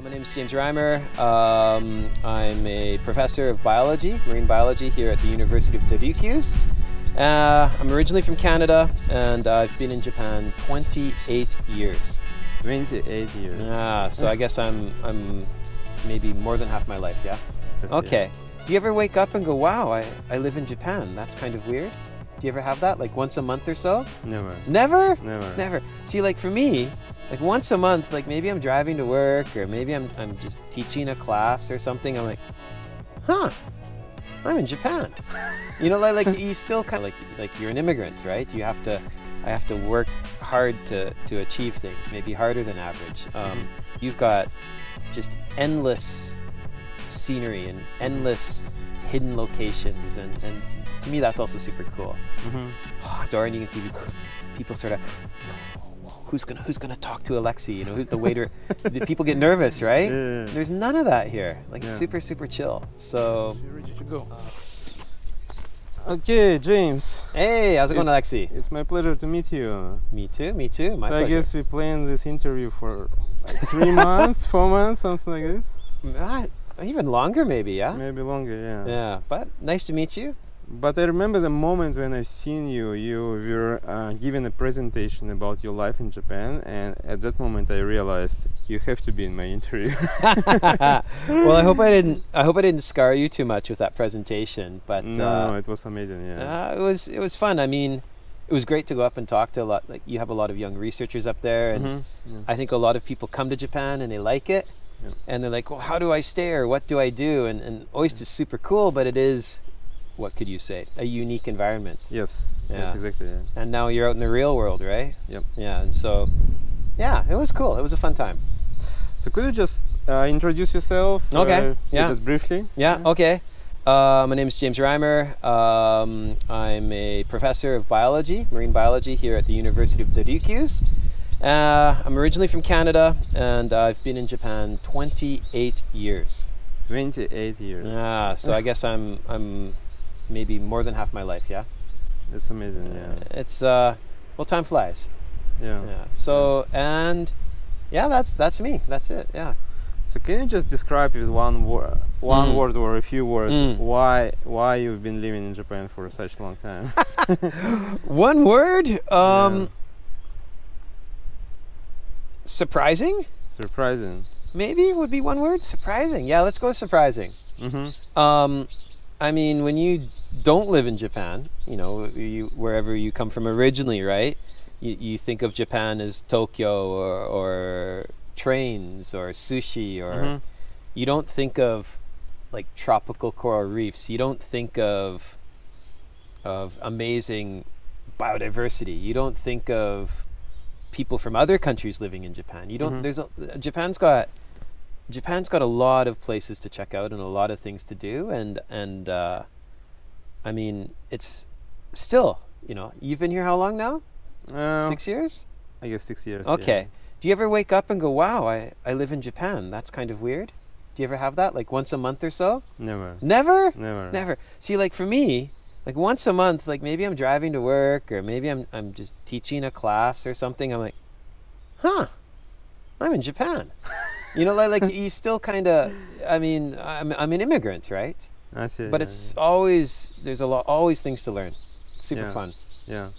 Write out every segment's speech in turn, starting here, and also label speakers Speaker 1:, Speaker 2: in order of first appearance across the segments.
Speaker 1: My name is James Reimer. I'm a professor of biology, marine biology here at the University of LGBTQ. I'm originally from Canada, and I've been in Japan 28 years.
Speaker 2: 28 years.
Speaker 1: So I guess I'm maybe more than half my life, yeah? Okay. Do you ever wake up and go, wow, I live in Japan? That's kind of weird. Do you ever have that, like once a month or so?
Speaker 2: Never.
Speaker 1: Never?
Speaker 2: Never.
Speaker 1: Never. See, like for me, like once a month, like maybe I'm driving to work or maybe I'm just teaching a class or something. I'm like, huh, I'm in Japan. You know, like you still kind of like you're an immigrant, right? I have to work hard to achieve things, maybe harder than average. You've got just endless scenery and endless hidden locations, and to me that's also super cool. Door, and you can see people sort of, who's gonna talk to Alexi? You know, the waiter. The people get nervous, right?
Speaker 2: Yeah.
Speaker 1: There's none of that here. Like super chill. So
Speaker 2: You're ready to go. Okay, James.
Speaker 1: Hey, how's it going, Alexi?
Speaker 2: It's my pleasure to meet you.
Speaker 1: Me too. My
Speaker 2: so
Speaker 1: pleasure.
Speaker 2: I guess we planned this interview for like 3 months, 4 months, something like this.
Speaker 1: Even longer, maybe. Yeah.
Speaker 2: Maybe longer, yeah.
Speaker 1: Yeah, but nice to meet you.
Speaker 2: But I remember the moment when I seen you. You were giving a presentation about your life in Japan, and at that moment I realized you have to be in my interview.
Speaker 1: Well, I hope I didn't scar you too much with that presentation. But
Speaker 2: no, it was amazing. Yeah.
Speaker 1: It was fun. I mean, it was great to go up and talk to a lot. Like you have a lot of young researchers up there, and I think a lot of people come to Japan and they like it, and they're like, well, how do I stay or what do I do? And OIST is super cool, but it is, what could you say, a unique environment.
Speaker 2: Yes.
Speaker 1: Yeah.
Speaker 2: Yes, exactly. Yeah.
Speaker 1: And now you're out in the real world, right?
Speaker 2: Yep.
Speaker 1: Yeah, and so, yeah, it was cool. It was a fun time.
Speaker 2: So could you just introduce yourself?
Speaker 1: Okay.
Speaker 2: Just briefly.
Speaker 1: Yeah. Okay. My name is James Reimer. I'm a professor of biology, marine biology here at the University of LGBTQ. I'm originally from Canada, and I've been in Japan 28 years.
Speaker 2: 28 years.
Speaker 1: So I guess I'm maybe more than half my life, yeah?
Speaker 2: That's amazing, yeah.
Speaker 1: It's, well, time flies.
Speaker 2: Yeah.
Speaker 1: So, and yeah, that's me. That's it, yeah.
Speaker 2: So can you just describe with one word or a few words why you've been living in Japan for such a long time?
Speaker 1: One word? Surprising?
Speaker 2: Surprising.
Speaker 1: Maybe would be one word. Surprising. Yeah, let's go with surprising. I mean, when you don't live in Japan, you know, wherever you come from originally, right? You think of Japan as Tokyo or trains or sushi, or you don't think of like tropical coral reefs. You don't think of amazing biodiversity. You don't think of people from other countries living in Japan. You don't. Japan's got a lot of places to check out and a lot of things to do, and I mean, it's still, you know, you've been here how long now? 6 years?
Speaker 2: I guess 6 years.
Speaker 1: Okay.
Speaker 2: Yeah.
Speaker 1: Do you ever wake up and go, wow, I live in Japan? That's kind of weird. Do you ever have that, like once a month or so?
Speaker 2: Never.
Speaker 1: Never?
Speaker 2: Never.
Speaker 1: Never. See, like for me, like once a month, like maybe I'm driving to work or maybe I'm just teaching a class or something. I'm like, huh, I'm in Japan. You know, like you still kind of, I mean, I'm an immigrant, right?
Speaker 2: I see.
Speaker 1: But it's always, there's always things to learn. Super fun.
Speaker 2: Yeah.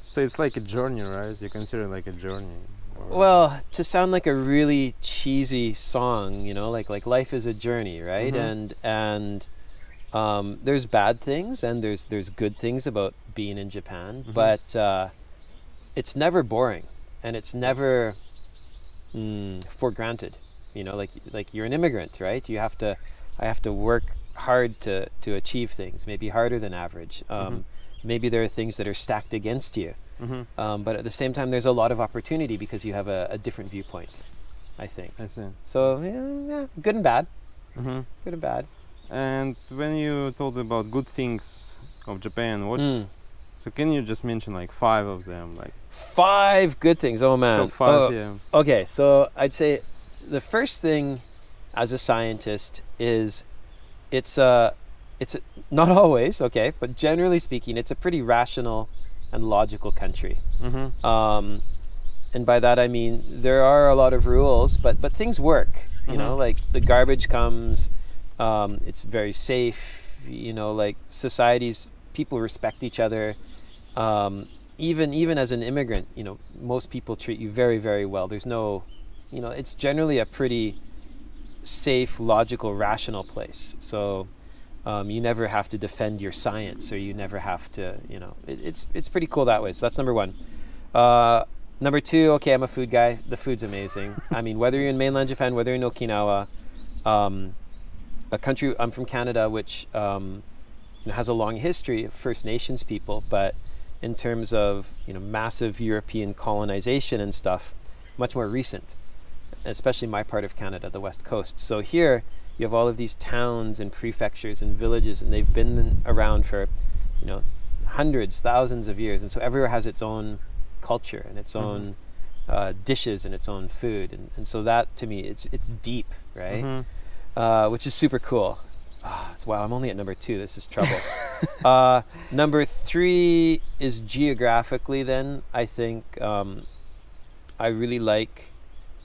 Speaker 2: So it's like a journey, right? You consider it like a journey.
Speaker 1: Well, to sound like a really cheesy song, you know, like life is a journey, right? And there's bad things and there's good things about being in Japan, but it's never boring and it's never for granted. You know, like you're an immigrant, right? I have to work hard to achieve things, maybe harder than average. Maybe there are things that are stacked against you. But at the same time, there's a lot of opportunity because you have a different viewpoint, I think.
Speaker 2: I see.
Speaker 1: So, yeah, good and bad. Good and bad.
Speaker 2: And when you told about good things of Japan, what? So can you just mention like 5 of them? Like
Speaker 1: 5 good things. Oh man.
Speaker 2: Top 5, yeah.
Speaker 1: Okay, so I'd say the first thing as a scientist is it's not always, okay, but generally speaking, it's a pretty rational and logical country. and by that I mean there are a lot of rules, but things work. You know, like the garbage comes. It's very safe. You know, like societies, people respect each other. Even as an immigrant, you know, most people treat you very, very well. There's no, you know, it's generally a pretty safe, logical, rational place. So you never have to defend your science, or you never have to, you know, it's pretty cool that way. So that's number one. Number two, okay, I'm a food guy. The food's amazing. I mean, whether you're in mainland Japan, whether you're in Okinawa, a country, I'm from Canada, which you know, has a long history of First Nations people, but in terms of, you know, massive European colonization and stuff, much more recent, especially my part of Canada, the West Coast. So here you have all of these towns and prefectures and villages, and they've been around for, you know, hundreds, thousands of years, and so everywhere has its own culture and its own dishes and its own food, and so that to me it's deep, right? Which is super cool. Wow, I'm only at number two. This is trouble. Number three is geographically. Then I think I really like.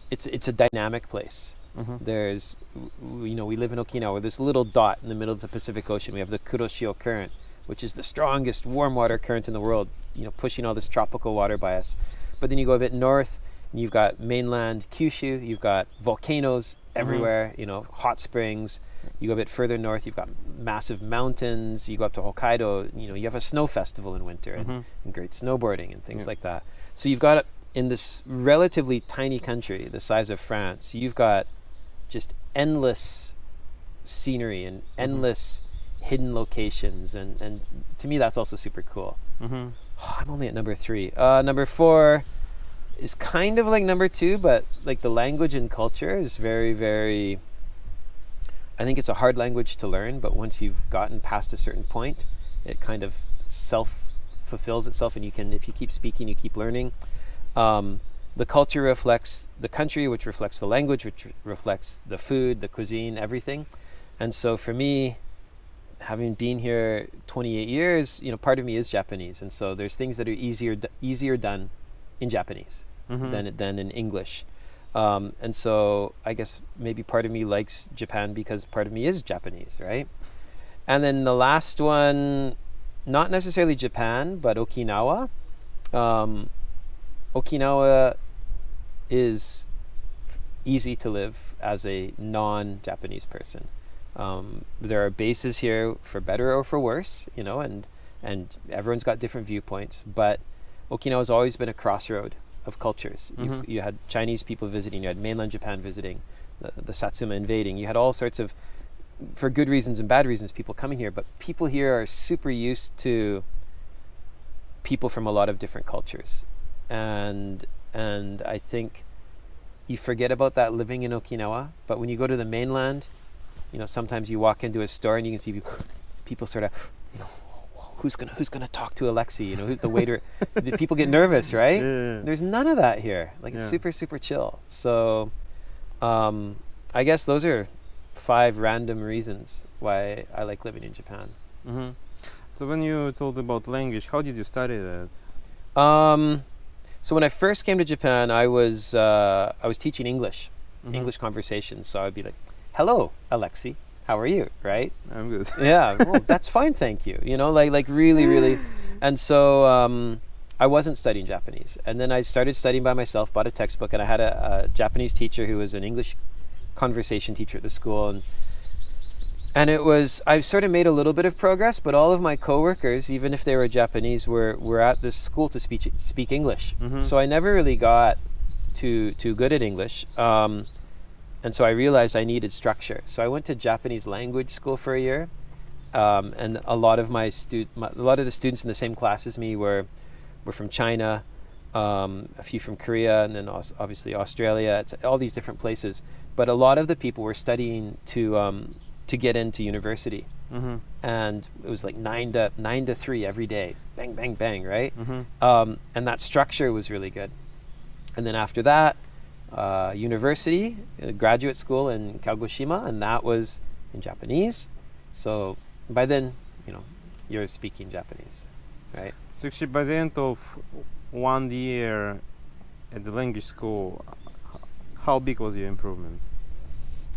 Speaker 1: It's a dynamic place. There's, you know, we live in Okinawa. This little dot in the middle of the Pacific Ocean. We have the Kuroshio Current, which is the strongest warm water current in the world. You know, pushing all this tropical water by us. But then you go a bit north, and you've got mainland Kyushu. You've got volcanoes everywhere. You know, hot springs. You go a bit further north, you've got massive mountains. You go up to Hokkaido, you know, you have a snow festival in winter and great snowboarding and things like that. So you've got, in this relatively tiny country, the size of France, you've got just endless scenery and endless hidden locations. And to me, that's also super cool. I'm only at number three. Number four is kind of like number two, but like the language and culture is very, very... I think it's a hard language to learn, but once you've gotten past a certain point, it kind of self-fulfills itself, and you can, if you keep speaking, you keep learning. The culture reflects the country, which reflects the language, which reflects the food, the cuisine, everything. And so for me, having been here 28 years, you know, part of me is Japanese, and so there's things that are easier done in Japanese than in English. And so I guess maybe part of me likes Japan because part of me is Japanese, right? And then the last one, not necessarily Japan, but Okinawa. Okinawa is easy to live as a non-Japanese person. There are bases here for better or for worse, you know, and everyone's got different viewpoints, but Okinawa's always been a crossroad of cultures. You had Chinese people visiting, you had mainland Japan visiting, the Satsuma invading, you had all sorts of, for good reasons and bad reasons, people coming here, but people here are super used to people from a lot of different cultures. And I think you forget about that living in Okinawa, but when you go to the mainland, you know, sometimes you walk into a store and you can see people sort of, you know, who's gonna talk to Alexi? You know, the waiter. The people get nervous, right?
Speaker 2: Yeah.
Speaker 1: There's none of that here. Like it's super chill. So, I guess those are 5 random reasons why I like living in Japan.
Speaker 2: So when you told about language, how did you study that?
Speaker 1: So when I first came to Japan, I was teaching English conversations. So I'd be like, "Hello, Alexi. How are you?" Right?
Speaker 2: I'm good.
Speaker 1: Yeah, well, that's fine, thank you. You know, like really. And so I wasn't studying Japanese. And then I started studying by myself, bought a textbook, and I had a Japanese teacher who was an English conversation teacher at the school. And it was, I've sort of made a little bit of progress, but all of my coworkers, even if they were Japanese, were at this school to speak English. So I never really got too good at English. And so I realized I needed structure. So I went to Japanese language school for a year, and a lot of the students in the same class as me were from China, a few from Korea, and then obviously Australia. It's all these different places. But a lot of the people were studying to get into university, and it was like 9 to 3 every day, bang bang bang, right? And that structure was really good. And then after that, university, graduate school in Kagoshima, and that was in Japanese. So by then, you know, you're speaking Japanese, right?
Speaker 2: So actually by the end of 1 year at the language school, how big was your improvement?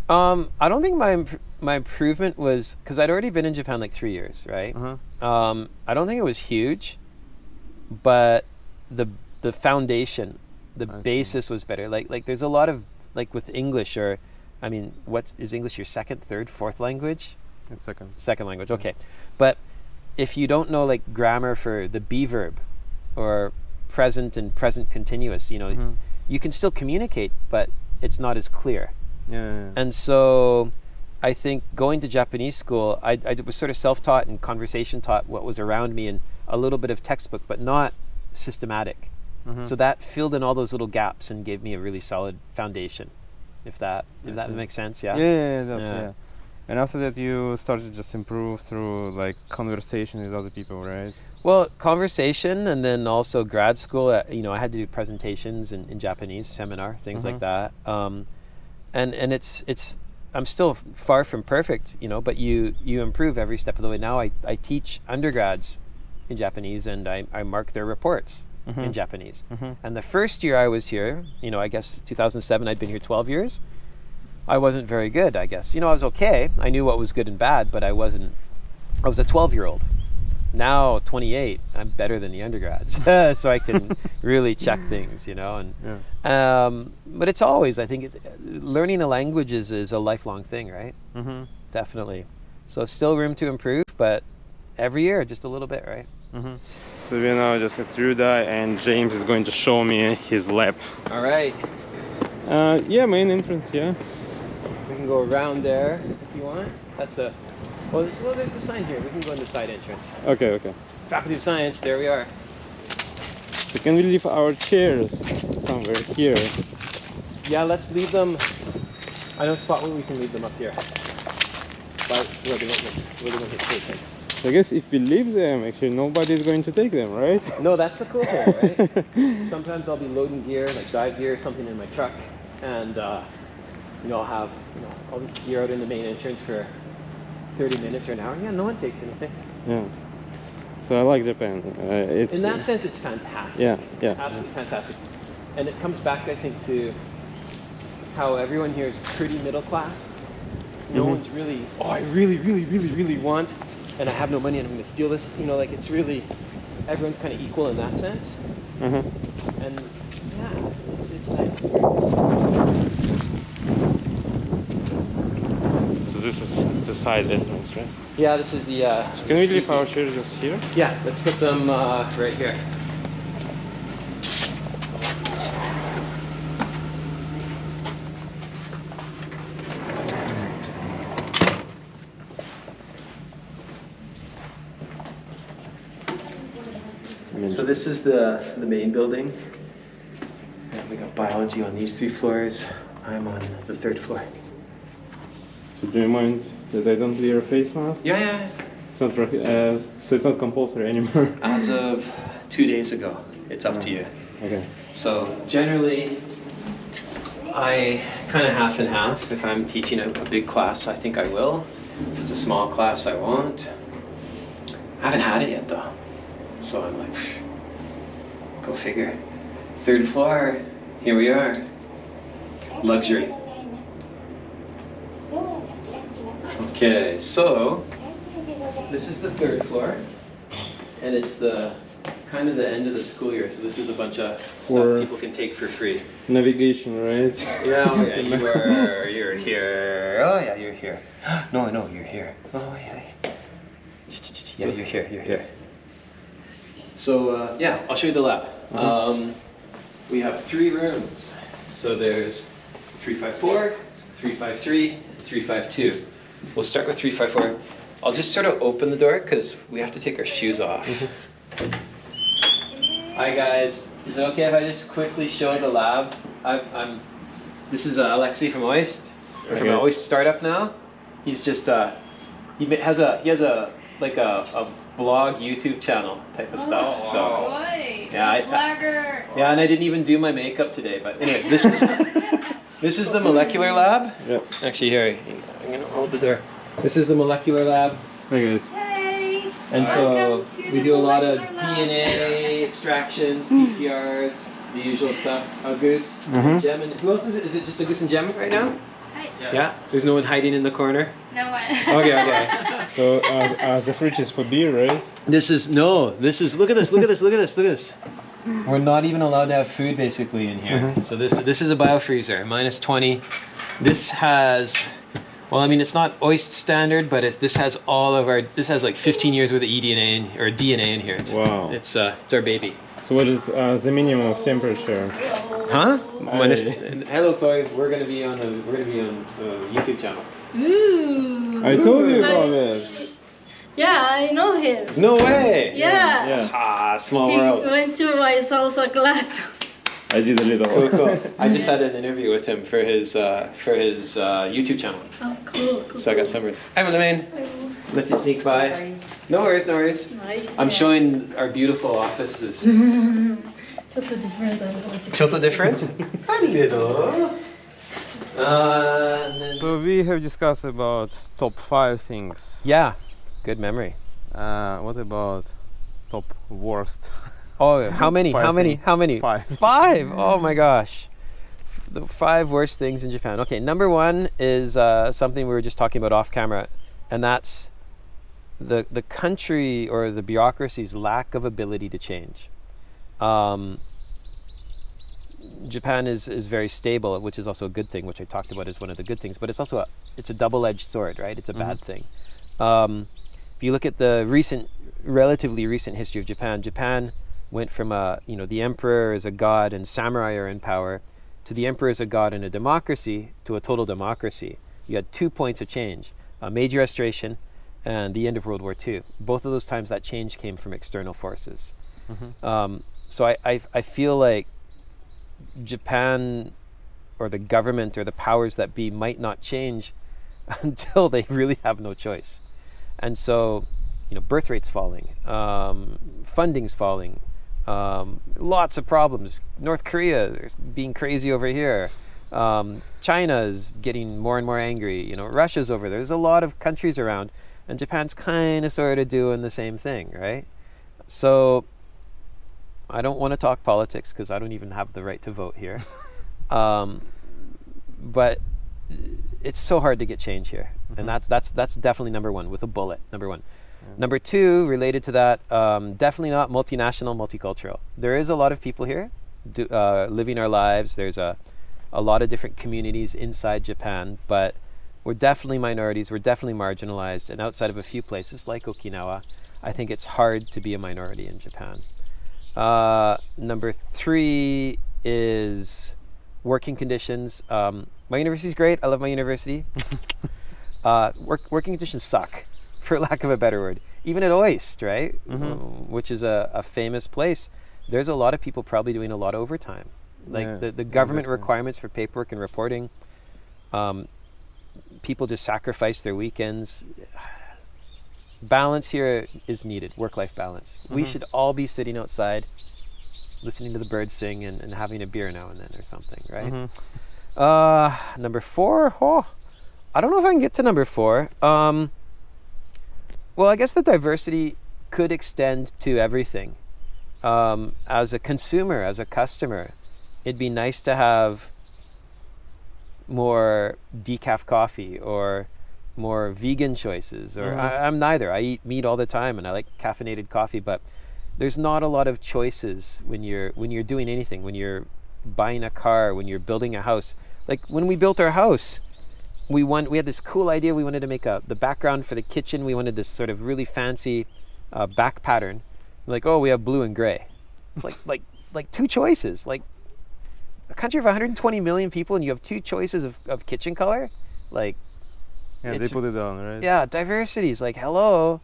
Speaker 1: I don't think my improvement was, because I'd already been in Japan like 3 years, right? I don't think it was huge, but the foundation, the basis was better. Like there's a lot of, like with English, or I mean, what is English your second, third, fourth language?
Speaker 2: It's
Speaker 1: Second language, okay. But if you don't know like grammar for the be verb or present and present continuous, you know, you can still communicate, but it's not as clear.
Speaker 2: Yeah.
Speaker 1: And so I think going to Japanese school, I was sort of self-taught and conversation taught what was around me, and a little bit of textbook, but not systematic. So that filled in all those little gaps and gave me a really solid foundation, if that makes sense. Yeah,
Speaker 2: it does, yeah. And after that you started to just improve through like conversation with other people, right?
Speaker 1: Well, conversation, and then also grad school, you know, I had to do presentations in Japanese, seminar, things like that. And it's I'm still far from perfect, you know, but you improve every step of the way. Now I teach undergrads in Japanese, and I mark their reports in Japanese. And the first year I was here, you know, I guess 2007, I'd been here 12 years. I wasn't very good, I guess. You know, I was okay. I knew what was good and bad, but I was a 12-year-old. Now 28, I'm better than the undergrads. So I can really check things, you know. And but it's always, I think learning a language is a lifelong thing, right? Definitely. So still room to improve, but every year just a little bit, right?
Speaker 2: So we're now just at Ruda, and James is going to show me his lab.
Speaker 1: All right.
Speaker 2: Yeah, main entrance, yeah.
Speaker 1: We can go around there if you want. That's the... Well, there's the sign here. We can go in the side entrance.
Speaker 2: Okay.
Speaker 1: Faculty of Science, there we are.
Speaker 2: So can we leave our chairs somewhere here?
Speaker 1: Yeah, let's leave them. I know a spot where we can leave them up here. But where they won't get taken.
Speaker 2: I guess if we leave them, actually nobody's going to take them, right?
Speaker 1: No, that's the cool thing, right? Sometimes I'll be loading gear, like dive gear or something in my truck, and you know, I'll have all this gear out in the main entrance for 30 minutes or an hour. Yeah, no one takes anything.
Speaker 2: Yeah. So I like Japan.
Speaker 1: In that sense, it's fantastic.
Speaker 2: Yeah.
Speaker 1: Absolutely fantastic. And it comes back, I think, to how everyone here is pretty middle class. No one's really, oh, I really want, and I have no money and I'm going to steal this. You know, like it's really, everyone's kind of equal in that sense. And yeah, it's nice. It's very nice.
Speaker 2: So this is the side entrance, right?
Speaker 1: Yeah, this is the...
Speaker 2: so can we leave our chairs just here?
Speaker 1: Yeah, let's put them right here. So this is the main building. And we got biology on these 3 floors. I'm on the 3rd floor.
Speaker 2: So do you mind that I don't wear a face mask?
Speaker 1: Yeah.
Speaker 2: It's not so it's not compulsory anymore.
Speaker 1: As of 2 days ago, it's up to you.
Speaker 2: Okay.
Speaker 1: So generally, I kind of half and half. If I'm teaching a big class, I think I will. If it's a small class, I won't. I haven't had it yet though. So I'm like, go figure. 3rd floor, here we are. Luxury. Okay, so this is the 3rd floor, and it's the kind of the end of the school year. So this is a bunch of stuff people can take for free.
Speaker 2: Navigation, right?
Speaker 1: Yeah, oh yeah, you're here. Oh yeah, you're here. No, you're here. Oh yeah. Yeah, you're here. So yeah, I'll show you the lab. We have 3 rooms. So there's 354, 353, 352. We'll start with 354. I'll just sort of open the door because we have to take our shoes off. Hi guys, is it okay if I just quickly show the lab? This is Alexei from OIST, from an OIST startup now. He's just he has a blog YouTube channel type of stuff. So yeah, and I didn't even do my makeup today. But anyway, this is the molecular lab.
Speaker 2: Yep.
Speaker 1: Actually, here I'm gonna hold the door. This is the molecular lab.
Speaker 2: Hey guys.
Speaker 3: Hey.
Speaker 1: And so we do a lot of DNA extractions, PCRs. the usual stuff. A goose,
Speaker 2: Mhm.
Speaker 1: gem, and who else is it? Is it just a goose and gem right now?
Speaker 3: Hi.
Speaker 1: Yeah. There's no one hiding in the corner.
Speaker 3: No one.
Speaker 1: Okay.
Speaker 2: So the fridge is for beer, right?
Speaker 1: This is look at this, look at this, look at this. We're not even allowed to have food basically in here.
Speaker 2: Mhm.
Speaker 1: So this is a biofreezer, -20. This has, well, I mean, it's not OIST standard, but this has this has like 15 years worth of DNA in here.
Speaker 2: Wow.
Speaker 1: It's our baby.
Speaker 2: So what is the minimum of temperature?
Speaker 1: Huh?
Speaker 2: I-
Speaker 1: Hello, Chloe. We're gonna be on a YouTube channel.
Speaker 3: Ooh.
Speaker 2: I told you about it.
Speaker 3: Yeah, I know him.
Speaker 1: No way.
Speaker 3: Yeah.
Speaker 2: Yeah.
Speaker 1: Ah, small
Speaker 3: He
Speaker 1: world.
Speaker 3: went to my salsa class.
Speaker 2: I did a little.
Speaker 1: Cool. I just had an interview with him for his YouTube channel.
Speaker 3: Oh, cool.
Speaker 1: So I got some. Hi, Lemaine. Let you sneak by.
Speaker 3: Sorry.
Speaker 1: No worries, no worries.
Speaker 3: Nice.
Speaker 1: I'm showing our beautiful offices.
Speaker 3: ちょっと different だね。
Speaker 1: ちょっと different? A little. And then-
Speaker 2: So we have discussed about top 5 things.
Speaker 1: yeah, good memory.
Speaker 2: What about top worst?
Speaker 1: Oh, how many?
Speaker 2: Five
Speaker 1: How many?
Speaker 2: things.
Speaker 1: How many?
Speaker 2: 5.
Speaker 1: 5. Oh my gosh. The 5 worst things in Japan. Okay, number 1 is something we were just talking about off camera, and that's the country or the bureaucracy's lack of ability to change. Japan is very stable, which is also a good thing, which I talked about as one of the good things, but it's also it's a double-edged sword, right? It's a bad thing. If you look at the relatively recent history of Japan, Japan went from the emperor as a god and samurai are in power, to the emperor as a god and a democracy, to a total democracy. You had 2 points of change: Meiji Restoration and the end of World War II. Both of those times, that change came from external forces. So I feel like Japan or the government or the powers that be might not change until they really have no choice. And so, birth rate's falling, funding's falling, lots of problems. North Korea is being crazy over here. China is getting more and more angry. Russia's over there. There's a lot of countries around, and Japan's kind of sort of doing the same thing, right? So I don't want to talk politics because I don't even have the right to vote here. But it's so hard to get change here. And that's definitely number 1 with a bullet, number 1. Number 2, related to that, definitely not multinational, multicultural. There is a lot of people here living our lives. There's a lot of different communities inside Japan, but we're definitely minorities, we're definitely marginalized, and outside of a few places like Okinawa, I think it's hard to be a minority in Japan. Number 3 is working conditions. My university's great. I love my university. Working conditions suck, for lack of a better word. Even at OIST, right? Which is a famous place. There's a lot of people probably doing a lot of overtime. Like the government requirements for paperwork and reporting. People just sacrifice their weekends. Balance here is needed, work-life balance. We should all be sitting outside, listening to the birds sing and having a beer now and then or something, right? Number 4, I don't know if I can get to number 4. Well, I guess the diversity could extend to everything. As a consumer, as a customer, it'd be nice to have more decaf coffee or more vegan choices, or I'm neither. I eat meat all the time and I like caffeinated coffee, but there's not a lot of choices when you're doing anything, when you're buying a car, when you're building a house. Like when we built our house, we had this cool idea. We wanted to make the background for the kitchen. We wanted this sort of really fancy back pattern. Like, we have blue and gray. Like 2 choices. Like a country of 120 million people and you have 2 choices of kitchen color. Like,
Speaker 2: Yeah, they put it down, right?
Speaker 1: yeah, diversity is like, hello.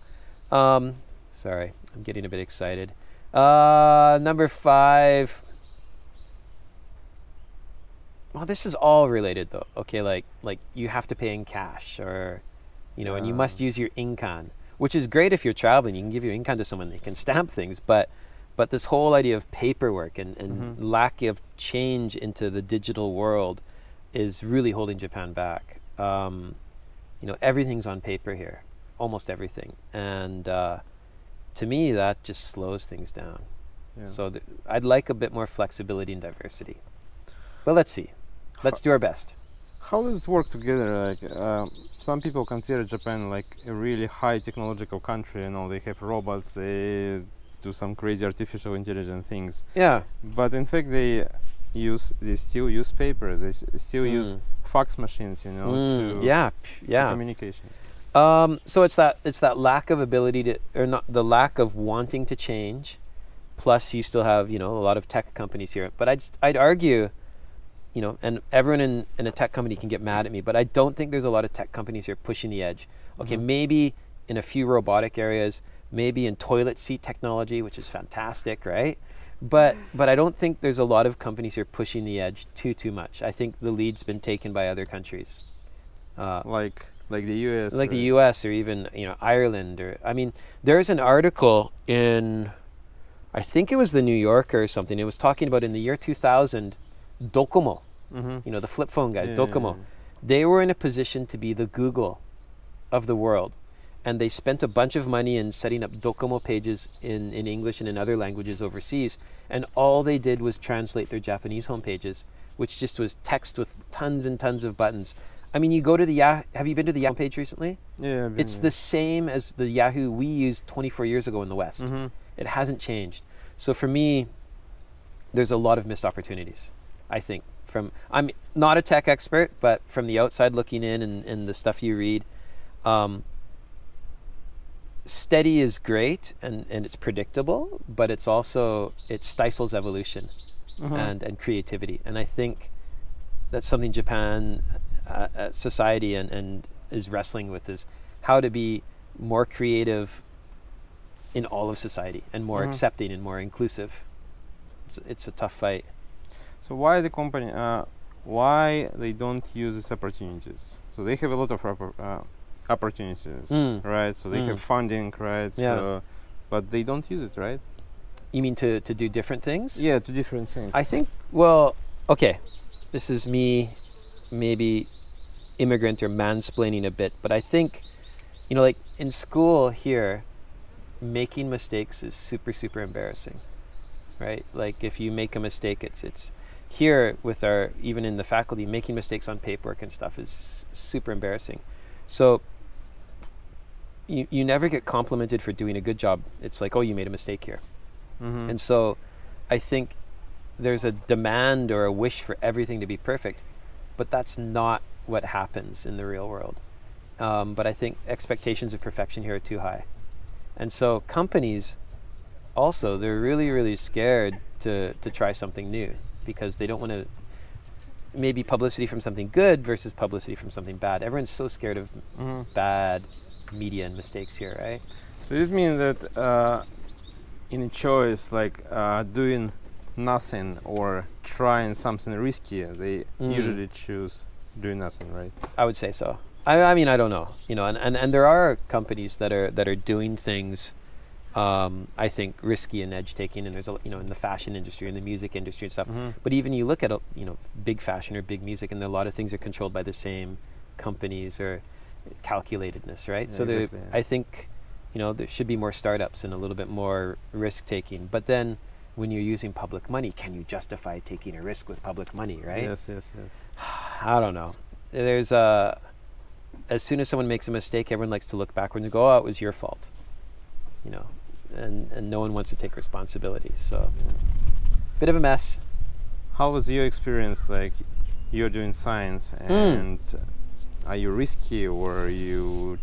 Speaker 1: Sorry, I'm getting a bit excited. Number 5. Well, this is all related though. Okay, like you have to pay in cash, or and you must use your inkan, which is great if you're traveling. You can give your inkan to someone, they can stamp things, but this whole idea of paperwork and lack of change into the digital world is really holding Japan back. Everything's on paper here, almost everything, and to me that just slows things down.
Speaker 2: Yeah.
Speaker 1: So I'd like a bit more flexibility and diversity. But let's see. Let's do our best.
Speaker 2: How does it work together? Like some people consider Japan like a really high technological country. You know, they have robots, they do some crazy artificial intelligence things.
Speaker 1: Yeah.
Speaker 2: But in fact, they still use paper. They still use fax machines. You know, to
Speaker 1: Yeah.
Speaker 2: for
Speaker 1: Yeah.
Speaker 2: communication.
Speaker 1: So it's that lack of ability to, or not the lack of wanting to change. Plus, you still have, a lot of tech companies here. But I'd argue, and everyone in a tech company can get mad at me, but I don't think there's a lot of tech companies here pushing the edge. Okay, maybe in a few robotic areas, maybe in toilet seat technology, which is fantastic, right? But I don't think there's a lot of companies here pushing the edge too much. I think the lead's been taken by other countries.
Speaker 2: Like the US.
Speaker 1: Like the US or even, Ireland. There's an article in, I think it was the New Yorker or something. It was talking about in the year 2000, Docomo, the flip phone guys, Docomo. They were in a position to be the Google of the world. And they spent a bunch of money in setting up Docomo pages in English and in other languages overseas. And all they did was translate their Japanese homepages, which just was text with tons and tons of buttons. You go to the Yahoo. Have you been to the Yahoo page recently?
Speaker 2: Yeah.
Speaker 1: It's the same as the Yahoo we used 24 years ago in the West. It hasn't changed. So for me, there's a lot of missed opportunities, I think. I'm not a tech expert, but from the outside looking in and the stuff you read, steady is great and it's predictable, but it stifles evolution and creativity. And I think that's something Japan society and is wrestling with, is how to be more creative in all of society and more accepting and more inclusive. It's a tough fight.
Speaker 2: So why the company? Why they don't use these opportunities? So they have a lot of opportunities, right? So they have funding, right?
Speaker 1: Yeah.
Speaker 2: So, but they don't use it, right?
Speaker 1: You mean to do different things?
Speaker 2: Yeah, to different things.
Speaker 1: I think, well, okay, this is me maybe immigrant or mansplaining a bit, but I think, like in school here, making mistakes is super embarrassing, right? Like if you make a mistake, it's here with even in the faculty, making mistakes on paperwork and stuff is super embarrassing. So you never get complimented for doing a good job. It's like, oh, you made a mistake here. And so I think there's a demand or a wish for everything to be perfect, but that's not what happens in the real world. But I think expectations of perfection here are too high. And so companies also, they're really scared to try something new because they don't want to, maybe publicity from something good versus publicity from something bad. Everyone's so scared of bad media and mistakes here, right?
Speaker 2: So it means that in a choice like doing nothing or trying something risky, they usually choose doing nothing, right?
Speaker 1: I would say so. I mean, I don't know, and there are companies that are doing things, I think, risky and edge taking, and there's in the fashion industry and the music industry and stuff. But even you look at big fashion or big music, and a lot of things are controlled by the same companies or calculatedness, right?
Speaker 2: Yeah,
Speaker 1: so
Speaker 2: exactly, yeah.
Speaker 1: I think there should be more startups and a little bit more risk taking. But then when you're using public money, can you justify taking a risk with public money, right?
Speaker 2: Yes.
Speaker 1: I don't know. There's as soon as someone makes a mistake, everyone likes to look backward and go, oh, it was your fault, and no one wants to take responsibility. So bit of a mess.
Speaker 2: How was your experience? Like, you're doing science, and are you risky, or you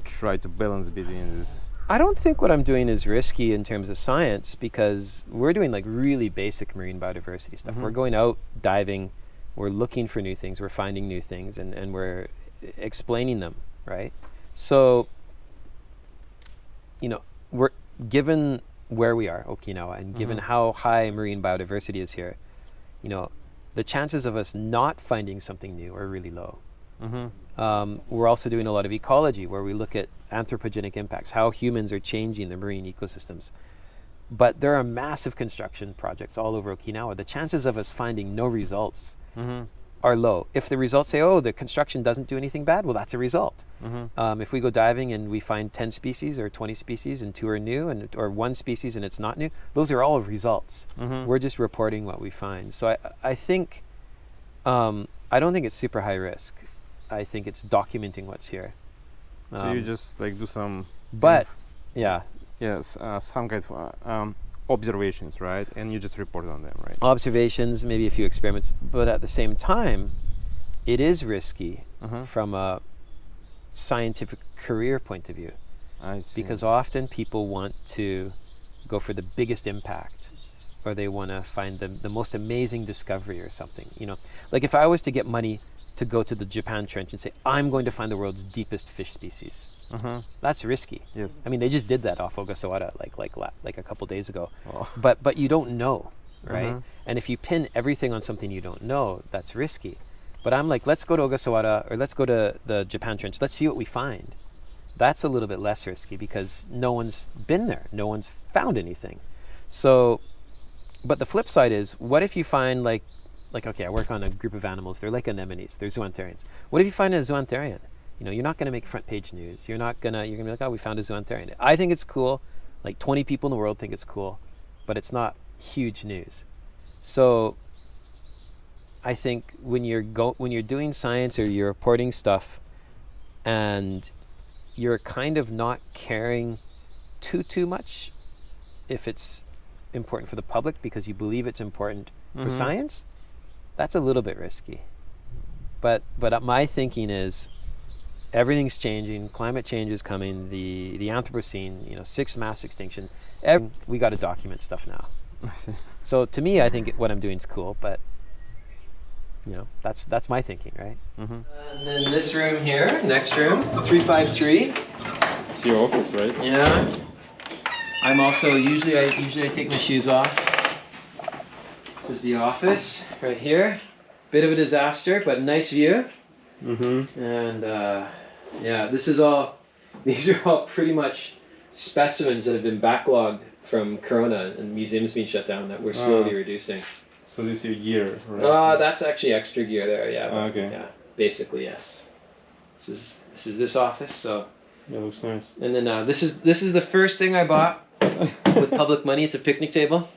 Speaker 2: try to balance between this?
Speaker 1: I don't think what I'm doing is risky in terms of science, because we're doing like really basic marine biodiversity stuff. We're going out diving, we're looking for new things, we're finding new things, and we're explaining them, right? So, we're given where we are, Okinawa, and given how high marine biodiversity is here, the chances of us not finding something new are really low. We're also doing a lot of ecology, where we look at anthropogenic impacts, how humans are changing the marine ecosystems. But there are massive construction projects all over Okinawa. The chances of us finding no results are low. If the results say, oh, the construction doesn't do anything bad, well, that's a result. If we go diving and we find 10 species or 20 species and 2 are new, or 1 species and it's not new, those are all results. We're just reporting what we find. So I think, I don't think it's super high risk. I think it's documenting what's here.
Speaker 2: So you just like do some.
Speaker 1: But, yeah.
Speaker 2: Yes, some kind of observations, right? And you just report on them, right?
Speaker 1: Observations, maybe a few experiments, but at the same time, it is risky from a scientific career point of view.
Speaker 2: I see.
Speaker 1: Because often people want to go for the biggest impact, or they want to find the most amazing discovery or something. You know, like if I was to get money to go to the Japan Trench and say, I'm going to find the world's deepest fish species, that's risky.
Speaker 2: Yes.
Speaker 1: I mean, they just did that off Ogasawara like a couple days ago. Oh. But you don't know, right? And if you pin everything on something you don't know, that's risky. But I'm like, let's go to Ogasawara, or let's go to the Japan Trench. Let's see what we find. That's a little bit less risky because no one's been there. No one's found anything. So, but the flip side is, what if you find like okay, I work on a group of animals. They're like anemones. They're zoantharians. What if you find a zoantharian? You know, you're not going to make front page news. You're going to be like, oh, we found a zoantharian. I think it's cool. Like 20 people in the world think it's cool, but it's not huge news. So I think when you're doing science or you're reporting stuff and you're kind of not caring too much if it's important for the public because you believe it's important for science, that's a little bit risky. But my thinking is, everything's changing. Climate change is coming. The Anthropocene, 6th mass extinction. We got to document stuff now. So to me, I think what I'm doing is cool. But that's my thinking, right? And then this room here, next room, 353.
Speaker 2: It's your office, right?
Speaker 1: Yeah. I'm also usually I take my shoes off. This is the office right here. Bit of a disaster, but nice view. And these are all pretty much specimens that have been backlogged from Corona and museums being shut down that we're slowly reducing.
Speaker 2: So this is your gear, right?
Speaker 1: That's actually extra gear there, yeah.
Speaker 2: Okay.
Speaker 1: Yeah, basically, yes. This is this office, so.
Speaker 2: Yeah, looks nice.
Speaker 1: And then this is the first thing I bought with public money. It's a picnic table.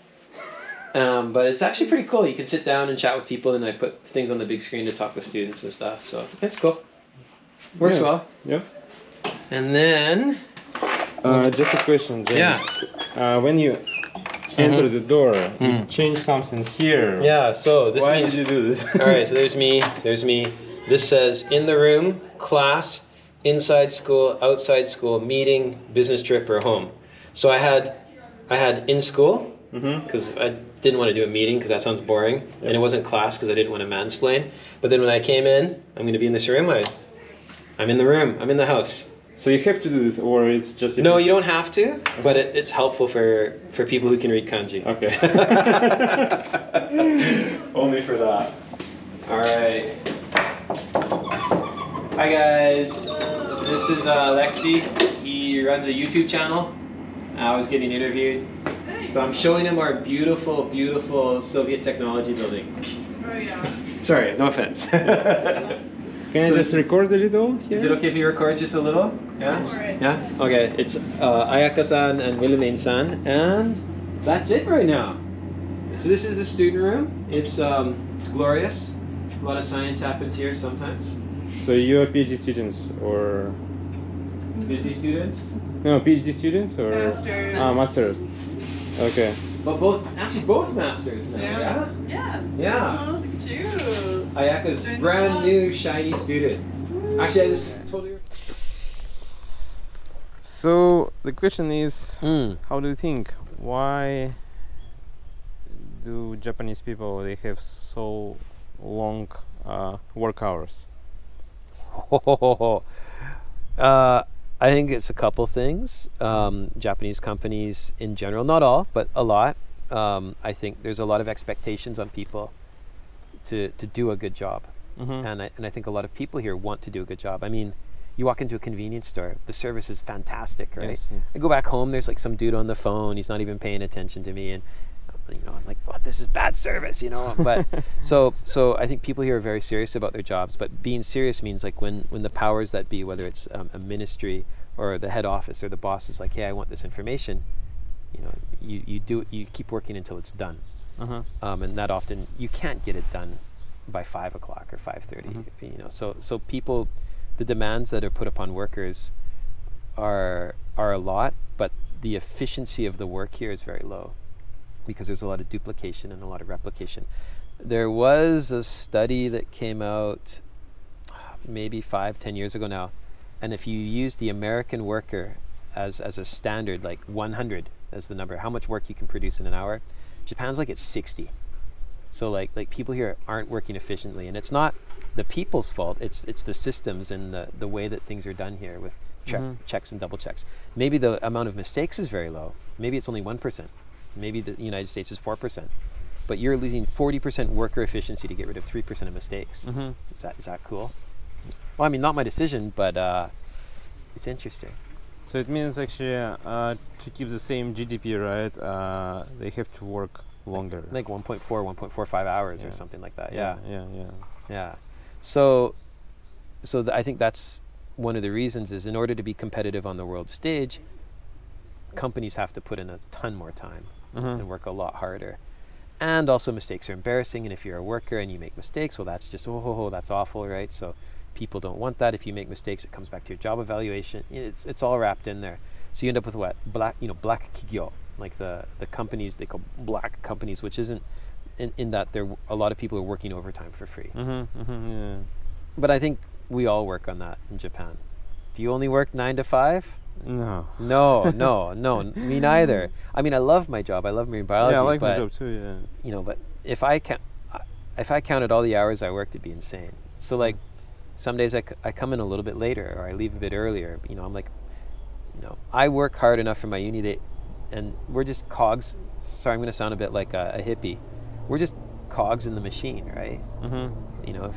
Speaker 1: But it's actually pretty cool. You can sit down and chat with people, and I put things on the big screen to talk with students and stuff. So it's cool. Works well.
Speaker 2: Yeah.
Speaker 1: And then...
Speaker 2: just a question, James. Yeah. When you enter the door, you change something here.
Speaker 1: Yeah, so this
Speaker 2: Why
Speaker 1: means...
Speaker 2: did you do this?
Speaker 1: Alright, so there's me. This says, in the room, class, inside school, outside school, meeting, business trip, or home. So I had in school, because I didn't want to do a meeting because that sounds boring, and it wasn't class because I didn't want to mansplain. But then when I came in, I'm going to be in this room, I'm in the room, I'm in the house.
Speaker 2: So you have to do this, or it's just...
Speaker 1: No, you don't have to, but it's helpful for people who can read kanji.
Speaker 2: Okay. Only for that.
Speaker 1: Alright. Hi guys. This is Alexi. He runs a YouTube channel. I was getting interviewed. Nice. So I'm showing him our beautiful, beautiful Soviet technology building.
Speaker 3: Oh yeah.
Speaker 1: Sorry, no offense.
Speaker 2: Can I just record a little here?
Speaker 1: Is it okay if he records just a little? Yeah?
Speaker 3: Alright.
Speaker 1: Yeah? Okay, it's Ayaka-san and Wilhelmine-san, and that's it right now. So this is the student room. It's glorious. A lot of science happens here sometimes.
Speaker 2: So you're PhD students, or...
Speaker 1: Busy students?
Speaker 2: No, PhD students, or...
Speaker 3: Masters.
Speaker 2: Masters. Okay.
Speaker 1: But both masters now, yeah?
Speaker 3: Yeah.
Speaker 1: Yeah.
Speaker 3: Oh, look at you.
Speaker 1: Ayaka's brand new shiny student. Actually, I just totally...
Speaker 2: So the question is, how do you think? Why do Japanese people, they have so long work hours?
Speaker 1: I think it's a couple things. Japanese companies in general, not all, but a lot. I think there's a lot of expectations on people to do a good job. And I think a lot of people here want to do a good job. I mean, you walk into a convenience store, the service is fantastic, right?
Speaker 2: Yes, yes.
Speaker 1: I go back home, there's like some dude on the phone, he's not even paying attention to me, and I'm like, "What? This is bad service," But so I think people here are very serious about their jobs. But being serious means like when the powers that be, whether it's a ministry or the head office or the boss is like, "Hey, I want this information," you keep working until it's done. And that often you can't get it done by 5 o'clock or 5:30. So people, the demands that are put upon workers are a lot, but the efficiency of the work here is very low because there's a lot of duplication and a lot of replication. There was a study that came out maybe 5-10 years ago now, and if you use the American worker as a standard, like 100 as the number, how much work you can produce in an hour, Japan's like it's 60. So like people here aren't working efficiently, and it's not the people's fault. It's the systems and the way that things are done here with checks and double checks. Maybe the amount of mistakes is very low. Maybe it's only 1%. Maybe the United States is 4%. But you're losing 40% worker efficiency to get rid of 3% of mistakes. Is that cool? Well, I mean, not my decision, but it's interesting.
Speaker 2: So it means actually to keep the same GDP, right? They have to work longer.
Speaker 1: Like 1.45 hours or something like that. Yeah. So I think that's one of the reasons is in order to be competitive on the world stage, companies have to put in a ton more time and work a lot harder. And also mistakes are embarrassing, and if you're a worker and you make mistakes, well, that's just that's awful, right? So people don't want that. If you make mistakes, it comes back to your job evaluation. It's all wrapped in there. So you end up with what? Black kigyo, like the companies they call black companies, which isn't in that there a lot of people are working overtime for free.
Speaker 2: Yeah.
Speaker 1: But I think we all work on that in Japan. Do you only work 9 to 5?
Speaker 2: No,
Speaker 1: me neither. I mean, I love my job. I love marine biology.
Speaker 2: Yeah, I like my job too. Yeah.
Speaker 1: But if I counted all the hours I worked, it'd be insane. So like, some days I come in a little bit later, or I leave a bit earlier. I'm like, I work hard enough for my uni and we're just cogs. Sorry, I'm going to sound a bit like a hippie. We're just cogs in the machine, right?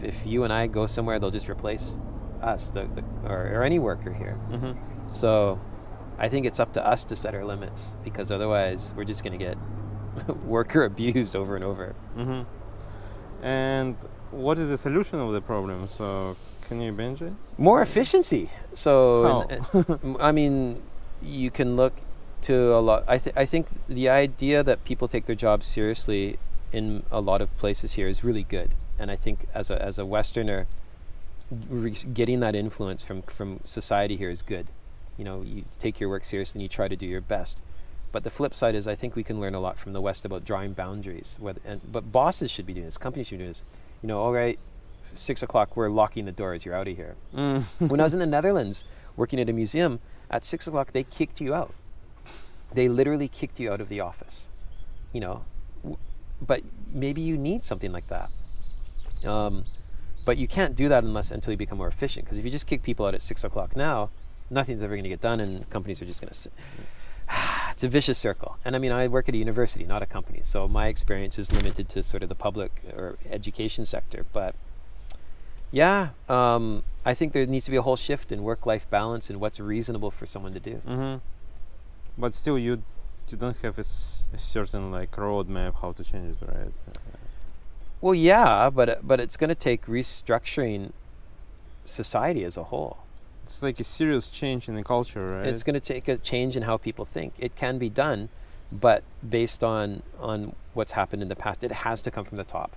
Speaker 1: If you and I go somewhere, they'll just replace us, or any worker here. So I think it's up to us to set our limits, because otherwise we're just going to get worker abused over and over.
Speaker 2: And what is the solution of the problem? So can you bench it?
Speaker 1: More efficiency. So I mean, you can look to a lot. I think the idea that people take their jobs seriously in a lot of places here is really good. And I think as a Westerner, getting that influence from society here is good. You take your work seriously and you try to do your best. But the flip side is I think we can learn a lot from the West about drawing boundaries. But bosses should be doing this. Companies should be doing this. All right, 6 o'clock, we're locking the doors. You're out of here. When I was in the Netherlands working at a museum, at 6 o'clock, they kicked you out. They literally kicked you out of the office. But maybe you need something like that. But you can't do that until you become more efficient. Because if you just kick people out at 6 o'clock now, nothing's ever going to get done, and companies are just going to it's a vicious circle. And I mean, I work at a university, not a company, so my experience is limited to sort of the public or education sector. But yeah, I think there needs to be a whole shift in work-life balance and what's reasonable for someone to do.
Speaker 2: But still, you don't have a certain roadmap how to change it, right?
Speaker 1: Well, yeah, but it's going to take restructuring society as a whole.
Speaker 2: It's like a serious change in the culture, right?
Speaker 1: It's going to take a change in how people think. It can be done, but based on what's happened in the past, it has to come from the top.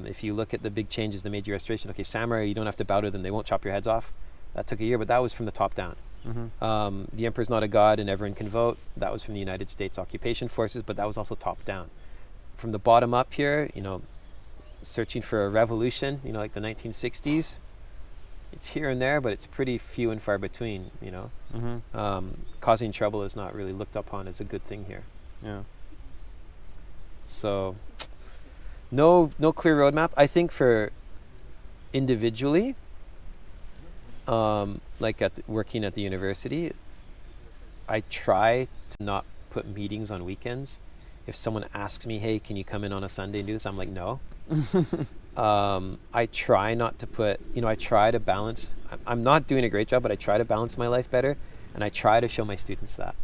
Speaker 1: If you look at the big changes, the Meiji Restoration, okay, samurai, you don't have to bow to them. They won't chop your heads off. That took a year, but that was from the top down. The emperor's not a god and everyone can vote. That was from the United States occupation forces, but that was also top down. From the bottom up here, searching for a revolution, like the 1960s, it's here and there, but it's pretty few and far between, Causing trouble is not really looked upon as a good thing here.
Speaker 2: Yeah.
Speaker 1: So, no clear roadmap. I think for individually, working at the university, I try to not put meetings on weekends. If someone asks me, hey, can you come in on a Sunday and do this? I'm like, no. I try not to put, I try to balance. I'm not doing a great job, but I try to balance my life better. And I try to show my students that.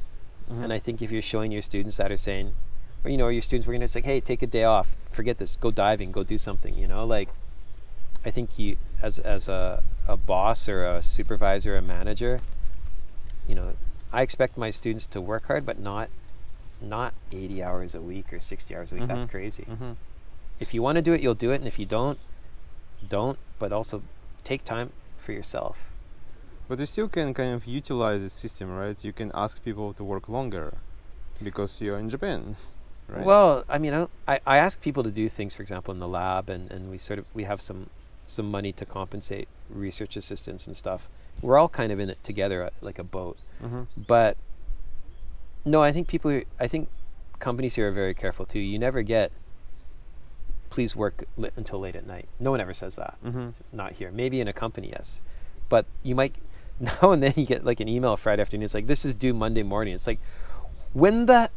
Speaker 1: And I think if you're showing your students that, or saying, or your students were gonna, it's like, hey, take a day off, forget this, go diving, go do something. Like, I think you, as a boss or a supervisor, a manager, I expect my students to work hard, but not 80 hours a week or 60 hours a week. That's crazy. If you want to do it, you'll do it, and if you don't, but also take time for yourself.
Speaker 2: But you still can kind of utilize the system, right? You can ask people to work longer because you're in Japan, right?
Speaker 1: Well, I mean, I ask people to do things, for example, in the lab, and we have some money to compensate research assistants and stuff. We're all kind of in it together, like a boat. But no, I think companies here are very careful too. You never get, please work until late at night. No one ever says that. Not here. Maybe in a company, yes. But you might, now and then you get like an email Friday afternoon. It's like, this is due Monday morning. It's like, when the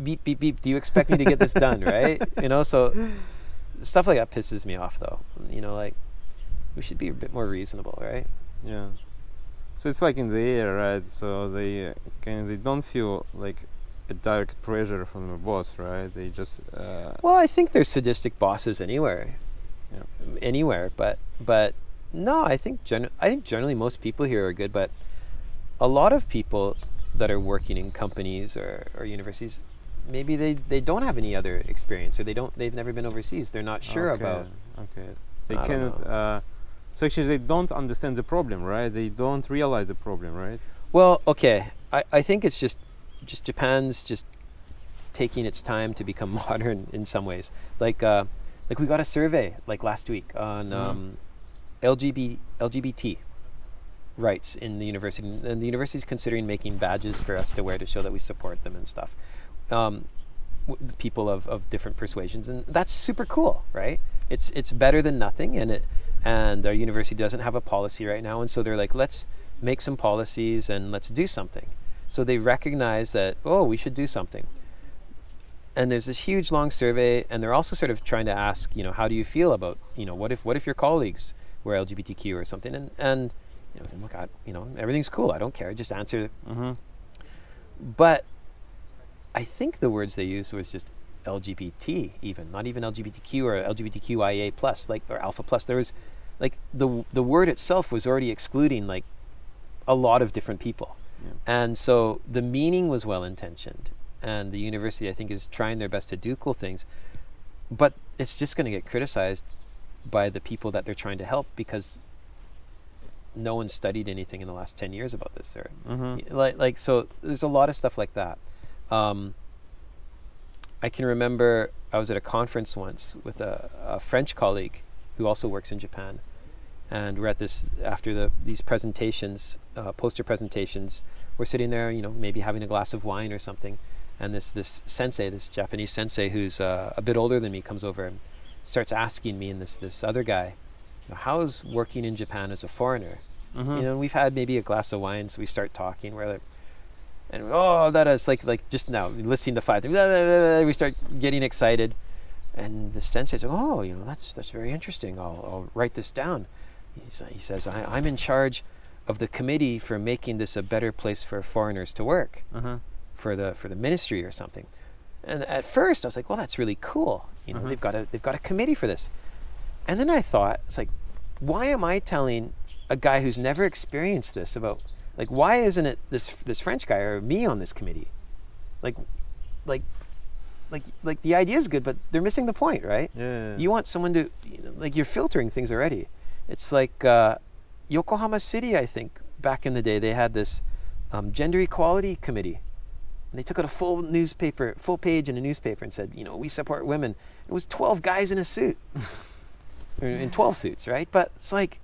Speaker 1: beep, beep, beep, do you expect me to get this done, right? So stuff like that pisses me off though. Like, we should be a bit more reasonable, right?
Speaker 2: Yeah. So it's like in the air, right? So they don't feel like a direct pressure from the boss, right? They just
Speaker 1: well, I think there's sadistic bosses anywhere, but no, I think generally most people here are good, but a lot of people that are working in companies or universities, maybe they don't have any other experience, or they've never been overseas. They're not sure about.
Speaker 2: Okay. They cannot. So actually, they don't understand the problem, right? They don't realize the problem, right?
Speaker 1: Well, okay. I think it's just Japan's just taking its time to become modern in some ways. Like we got a survey like last week on LGBT rights in the university, and the university is considering making badges for us to wear to show that we support them and stuff. People of different persuasions, and that's super cool, right? It's better than nothing, and our university doesn't have a policy right now, and so they're like, let's make some policies and let's do something. So they recognize that, we should do something. And there's this huge long survey, and they're also sort of trying to ask, how do you feel about, what if your colleagues were LGBTQ or something, and look, everything's cool, I don't care, just answer. But I think the words they used was just LGBT, even not even LGBTQ or LGBTQIA plus, like, or alpha plus. There was like the word itself was already excluding like a lot of different people. And so the meaning was well intentioned, and the university, I think, is trying their best to do cool things, but it's just going to get criticized by the people that they're trying to help, because no one studied anything in the last 10 years about this. Like so there's a lot of stuff like that. I can remember I was at a conference once with a French colleague who also works in Japan, and we're at this, after these presentations, poster presentations, we're sitting there, maybe having a glass of wine or something, and this sensei, this Japanese sensei who's a bit older than me, comes over and starts asking me and this other guy, how's working in Japan as a foreigner? We've had maybe a glass of wine, so we start talking, we're like, and that is like just now listing the 5 things, we start getting excited, and the sensei's like, that's very interesting, I'll write this down. He says, I'm in charge of the committee for making this a better place for foreigners to work, for the ministry or something. And at first I was like, well, that's really cool, they've got a committee for this. And then I thought, it's like, why am I telling a guy who's never experienced this about, like, why isn't it this French guy or me on this committee? Like the idea is good, but they're missing the point, right?
Speaker 2: Yeah.
Speaker 1: You want someone to, like, you're filtering things already. It's like Yokohama City, I think, back in the day, they had this gender equality committee. And they took out a full page in a newspaper and said, we support women. It was 12 guys in a suit. In 12 suits, right? But it's like,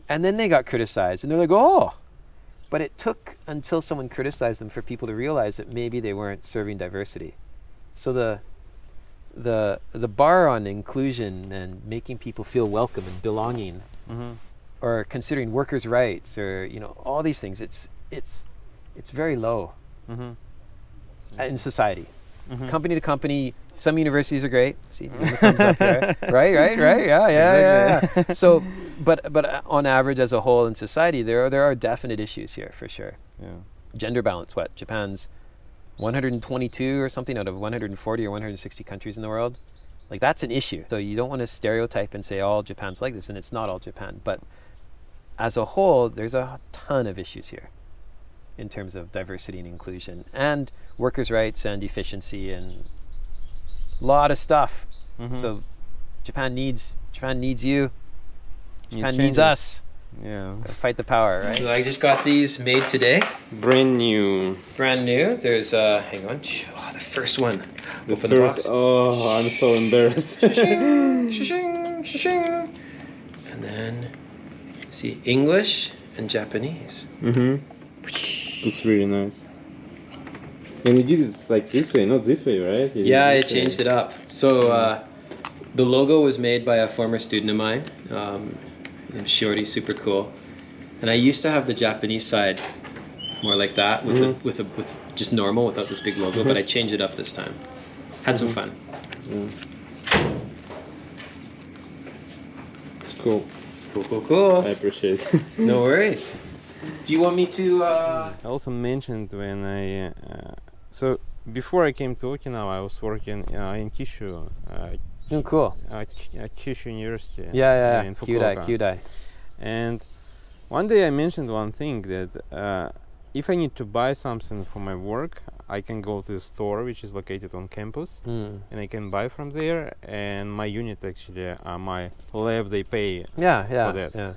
Speaker 1: and then they got criticized, and they're like, but it took until someone criticized them for people to realize that maybe they weren't serving diversity. So the bar on inclusion and making people feel welcome and belonging, or considering workers' rights, or all these things, it's very low in society. Company to company, some universities are great. See, the thumbs up here. right, yeah. So, but on average, as a whole in society, there are definite issues here for sure.
Speaker 2: Yeah.
Speaker 1: Gender balance, Japan's 122 or something out of 140 or 160 countries in the world. Like, that's an issue. So you don't want to stereotype and say all Japan's like this, and it's not all Japan. But as a whole, there's a ton of issues here in terms of diversity and inclusion and workers' rights and efficiency and a lot of stuff. So Japan needs you. Japan needs us.
Speaker 2: Yeah.
Speaker 1: Gotta fight the power, right? So I just got these made today.
Speaker 2: Brand new.
Speaker 1: Brand new. There's hang on. Oh, the first one.
Speaker 2: The
Speaker 1: Open
Speaker 2: first.
Speaker 1: the box.
Speaker 2: Oh, I'm so embarrassed.
Speaker 1: Shishing, shishing, shishing. And then see English and Japanese.
Speaker 2: Looks really nice. And you did it like this way, not this way, right?
Speaker 1: Yeah, I changed it up. So the logo was made by a former student of mine. Named Shorty, super cool. And I used to have the Japanese side more like that with just normal without this big logo, but I changed it up this time. Had some fun.
Speaker 2: It's cool.
Speaker 1: Cool.
Speaker 2: I appreciate it.
Speaker 1: No worries. Do you want me to?
Speaker 2: I also mentioned when so before I came to Okinawa, I was working in Kyushu.
Speaker 1: Oh, cool.
Speaker 2: Kyushu University.
Speaker 1: Yeah.
Speaker 2: In Fukuoka.
Speaker 1: Kyudai.
Speaker 2: And one day I mentioned one thing that if I need to buy something for my work, I can go to the store which is located on campus, and I can buy from there. And my unit actually, my lab, they pay for that.
Speaker 1: Yeah.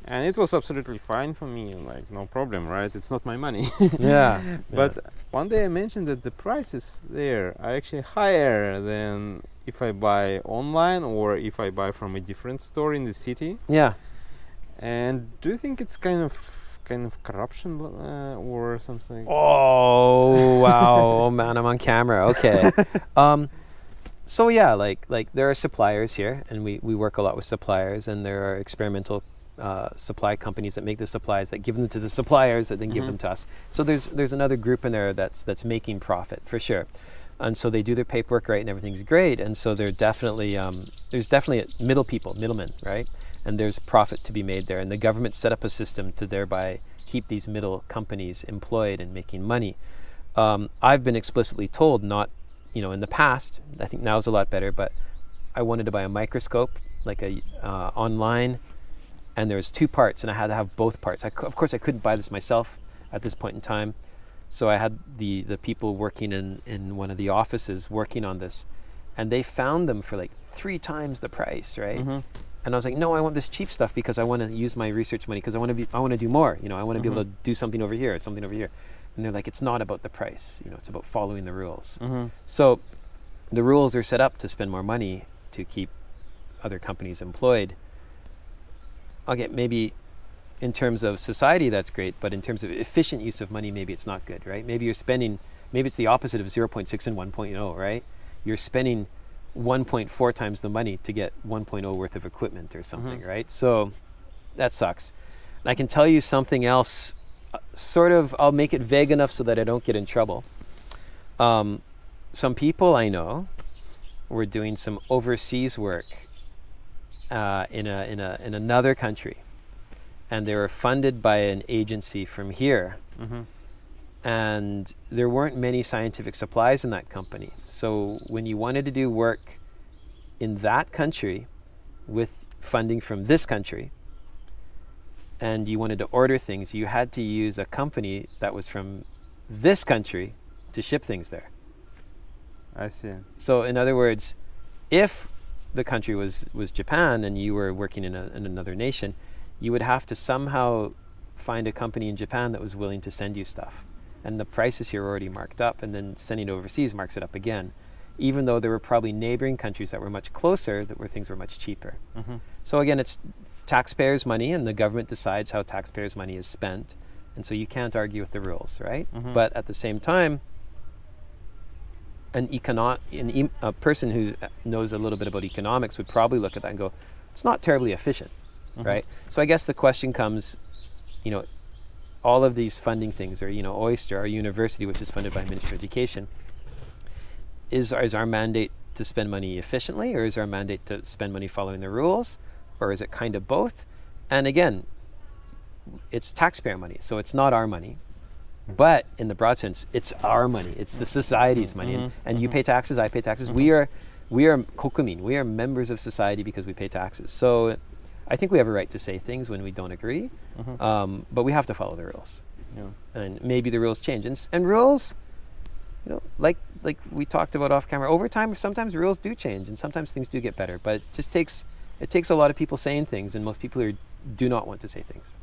Speaker 2: And it was absolutely fine for me, like no problem, right? It's not my money.
Speaker 1: Yeah.
Speaker 2: But one day I mentioned that the prices there are actually higher than if I buy online or if I buy from a different store in the city.
Speaker 1: Yeah.
Speaker 2: And do you think it's kind of corruption or something?
Speaker 1: Oh wow! Oh man, I'm on camera. Okay. So yeah, like there are suppliers here, and we work a lot with suppliers, and there are experimental supply companies that make the supplies that give them to the suppliers that then give them to us. So there's another group in there that's making profit for sure, and so they do their paperwork right and everything's great, and so there's definitely middlemen, right? And there's profit to be made there, and the government set up a system to thereby keep these middle companies employed and making money. I've been explicitly told not, in the past, I think now is a lot better, but I wanted to buy a microscope, like online, and there's two parts, and I had to have both parts. Of course, I couldn't buy this myself at this point in time, so I had the people working in one of the offices working on this, and they found them for like 3 times the price, right? And I was like, no, I want this cheap stuff because I want to use my research money because I want to do more. I want to be able to do something over here, something over here. And they're like, it's not about the price. It's about following the rules. So the rules are set up to spend more money to keep other companies employed. Okay, maybe in terms of society, that's great, but in terms of efficient use of money, maybe it's not good, right? Maybe it's the opposite of 0.6 and 1.0, right? You're spending 1.4 times the money to get 1.0 worth of equipment or something, right? So that sucks. And I can tell you something else, I'll make it vague enough so that I don't get in trouble. Some people I know were doing some overseas work in another country, and they were funded by an agency from here. And there weren't many scientific supplies in that company. So when you wanted to do work in that country with funding from this country, and you wanted to order things, you had to use a company that was from this country to ship things there.
Speaker 2: I see.
Speaker 1: So in other words, if the country was Japan and you were working in another nation, you would have to somehow find a company in Japan that was willing to send you stuff. And the prices here are already marked up, and then sending it overseas marks it up again, even though there were probably neighboring countries that were much closer, where things were much cheaper. So again, it's taxpayers' money, and the government decides how taxpayers' money is spent, and so you can't argue with the rules, right? But at the same time, a person who knows a little bit about economics would probably look at that and go, it's not terribly efficient, right? So I guess the question comes, all of these funding things, or Oyster, our university, which is funded by Ministry of Education, is our mandate to spend money efficiently, or is our mandate to spend money following the rules, or is it kind of both? And again, it's taxpayer money, so it's not our money. But in the broad sense, it's our money. It's the society's money, and you pay taxes. I pay taxes. We are kokumin. We are members of society because we pay taxes. So, I think we have a right to say things when we don't agree, but we have to follow the rules.
Speaker 2: Yeah.
Speaker 1: And maybe the rules change. And rules, like we talked about off camera, over time, sometimes rules do change, and sometimes things do get better. But it takes a lot of people saying things, and most people do not want to say things.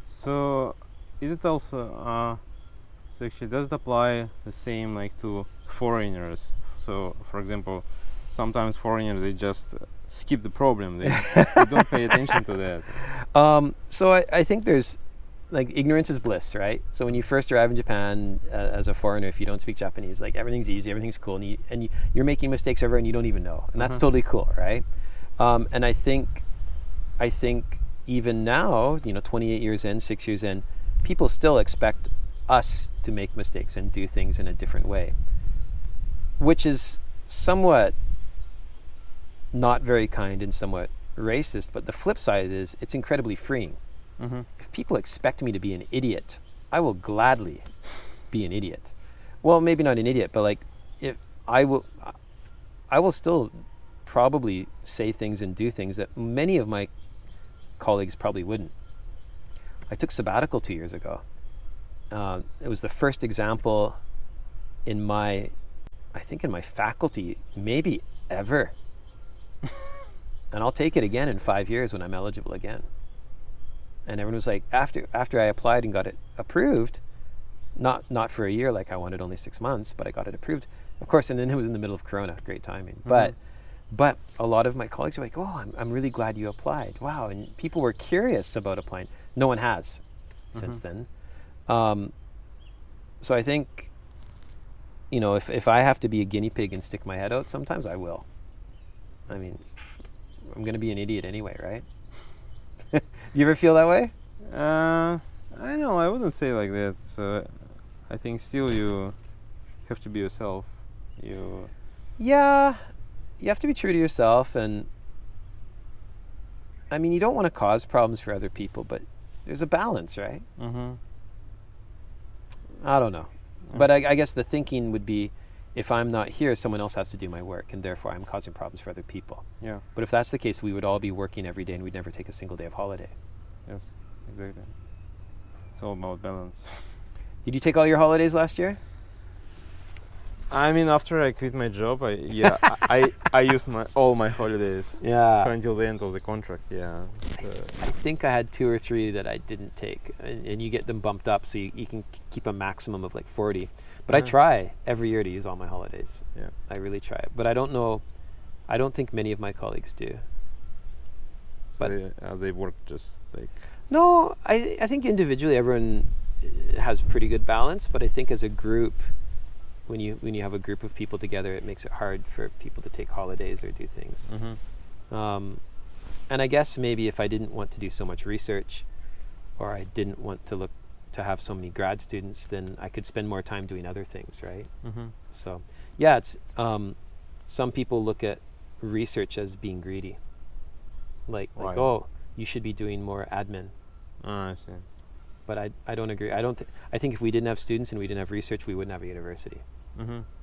Speaker 2: So, is it also so actually does it apply the same like to foreigners? So, for example, sometimes foreigners they just skip the problem. They don't pay attention to that.
Speaker 1: So I think there's like ignorance is bliss, right? So when you first arrive in Japan as a foreigner, if you don't speak Japanese, like everything's easy, everything's cool, and you're making mistakes everywhere and you don't even know, and that's totally cool, right? And I think even now, 28 years in, 6 years in, people still expect us to make mistakes and do things in a different way, which is somewhat not very kind and somewhat racist. But the flip side is it's incredibly freeing. If people expect me to be an idiot, I will gladly be an idiot. Well, maybe not an idiot, but like if I will still probably say things and do things that many of my colleagues probably wouldn't. I took sabbatical 2 years ago. It was the first example in my faculty, maybe ever. And I'll take it again in 5 years when I'm eligible again. And everyone was like, after I applied and got it approved, not for a year like I wanted, only 6 months, but I got it approved, of course. And then it was in the middle of Corona, great timing. But a lot of my colleagues were like, oh, I'm really glad you applied. Wow. And people were curious about applying. No one has since then. So I think, if I have to be a guinea pig and stick my head out, sometimes I will. I mean, I'm going to be an idiot anyway, right? You ever feel that way?
Speaker 2: I know, I wouldn't say like that. So I think still you have to be yourself.
Speaker 1: Yeah, you have to be true to yourself, and I mean, you don't want to cause problems for other people, but there's a balance, right? I don't know. But I guess the thinking would be, if I'm not here, someone else has to do my work, and therefore I'm causing problems for other people.
Speaker 2: Yeah.
Speaker 1: But if that's the case, we would all be working every day and we'd never take a single day of holiday.
Speaker 2: Yes, exactly. It's all about balance.
Speaker 1: Did you take all your holidays last year?
Speaker 2: I mean, after I quit my job, I used all my holidays.
Speaker 1: Yeah.
Speaker 2: So until the end of the contract, yeah.
Speaker 1: I think I had 2 or 3 that I didn't take, and you get them bumped up so you can keep a maximum of like 40. But I try every year to use all my holidays.
Speaker 2: Yeah.
Speaker 1: I really try. But I don't know, I don't think many of my colleagues do.
Speaker 2: So they work just like...
Speaker 1: No, I think individually everyone has pretty good balance, but I think as a group, when you have a group of people together, it makes it hard for people to take holidays or do things. And I guess maybe if I didn't want to do so much research, or I didn't want to have so many grad students, then I could spend more time doing other things, right? So yeah, it's some people look at research as being greedy, like oh, you should be doing more admin.
Speaker 2: I see.
Speaker 1: But I don't agree. I think if we didn't have students and we didn't have research, we wouldn't have a university.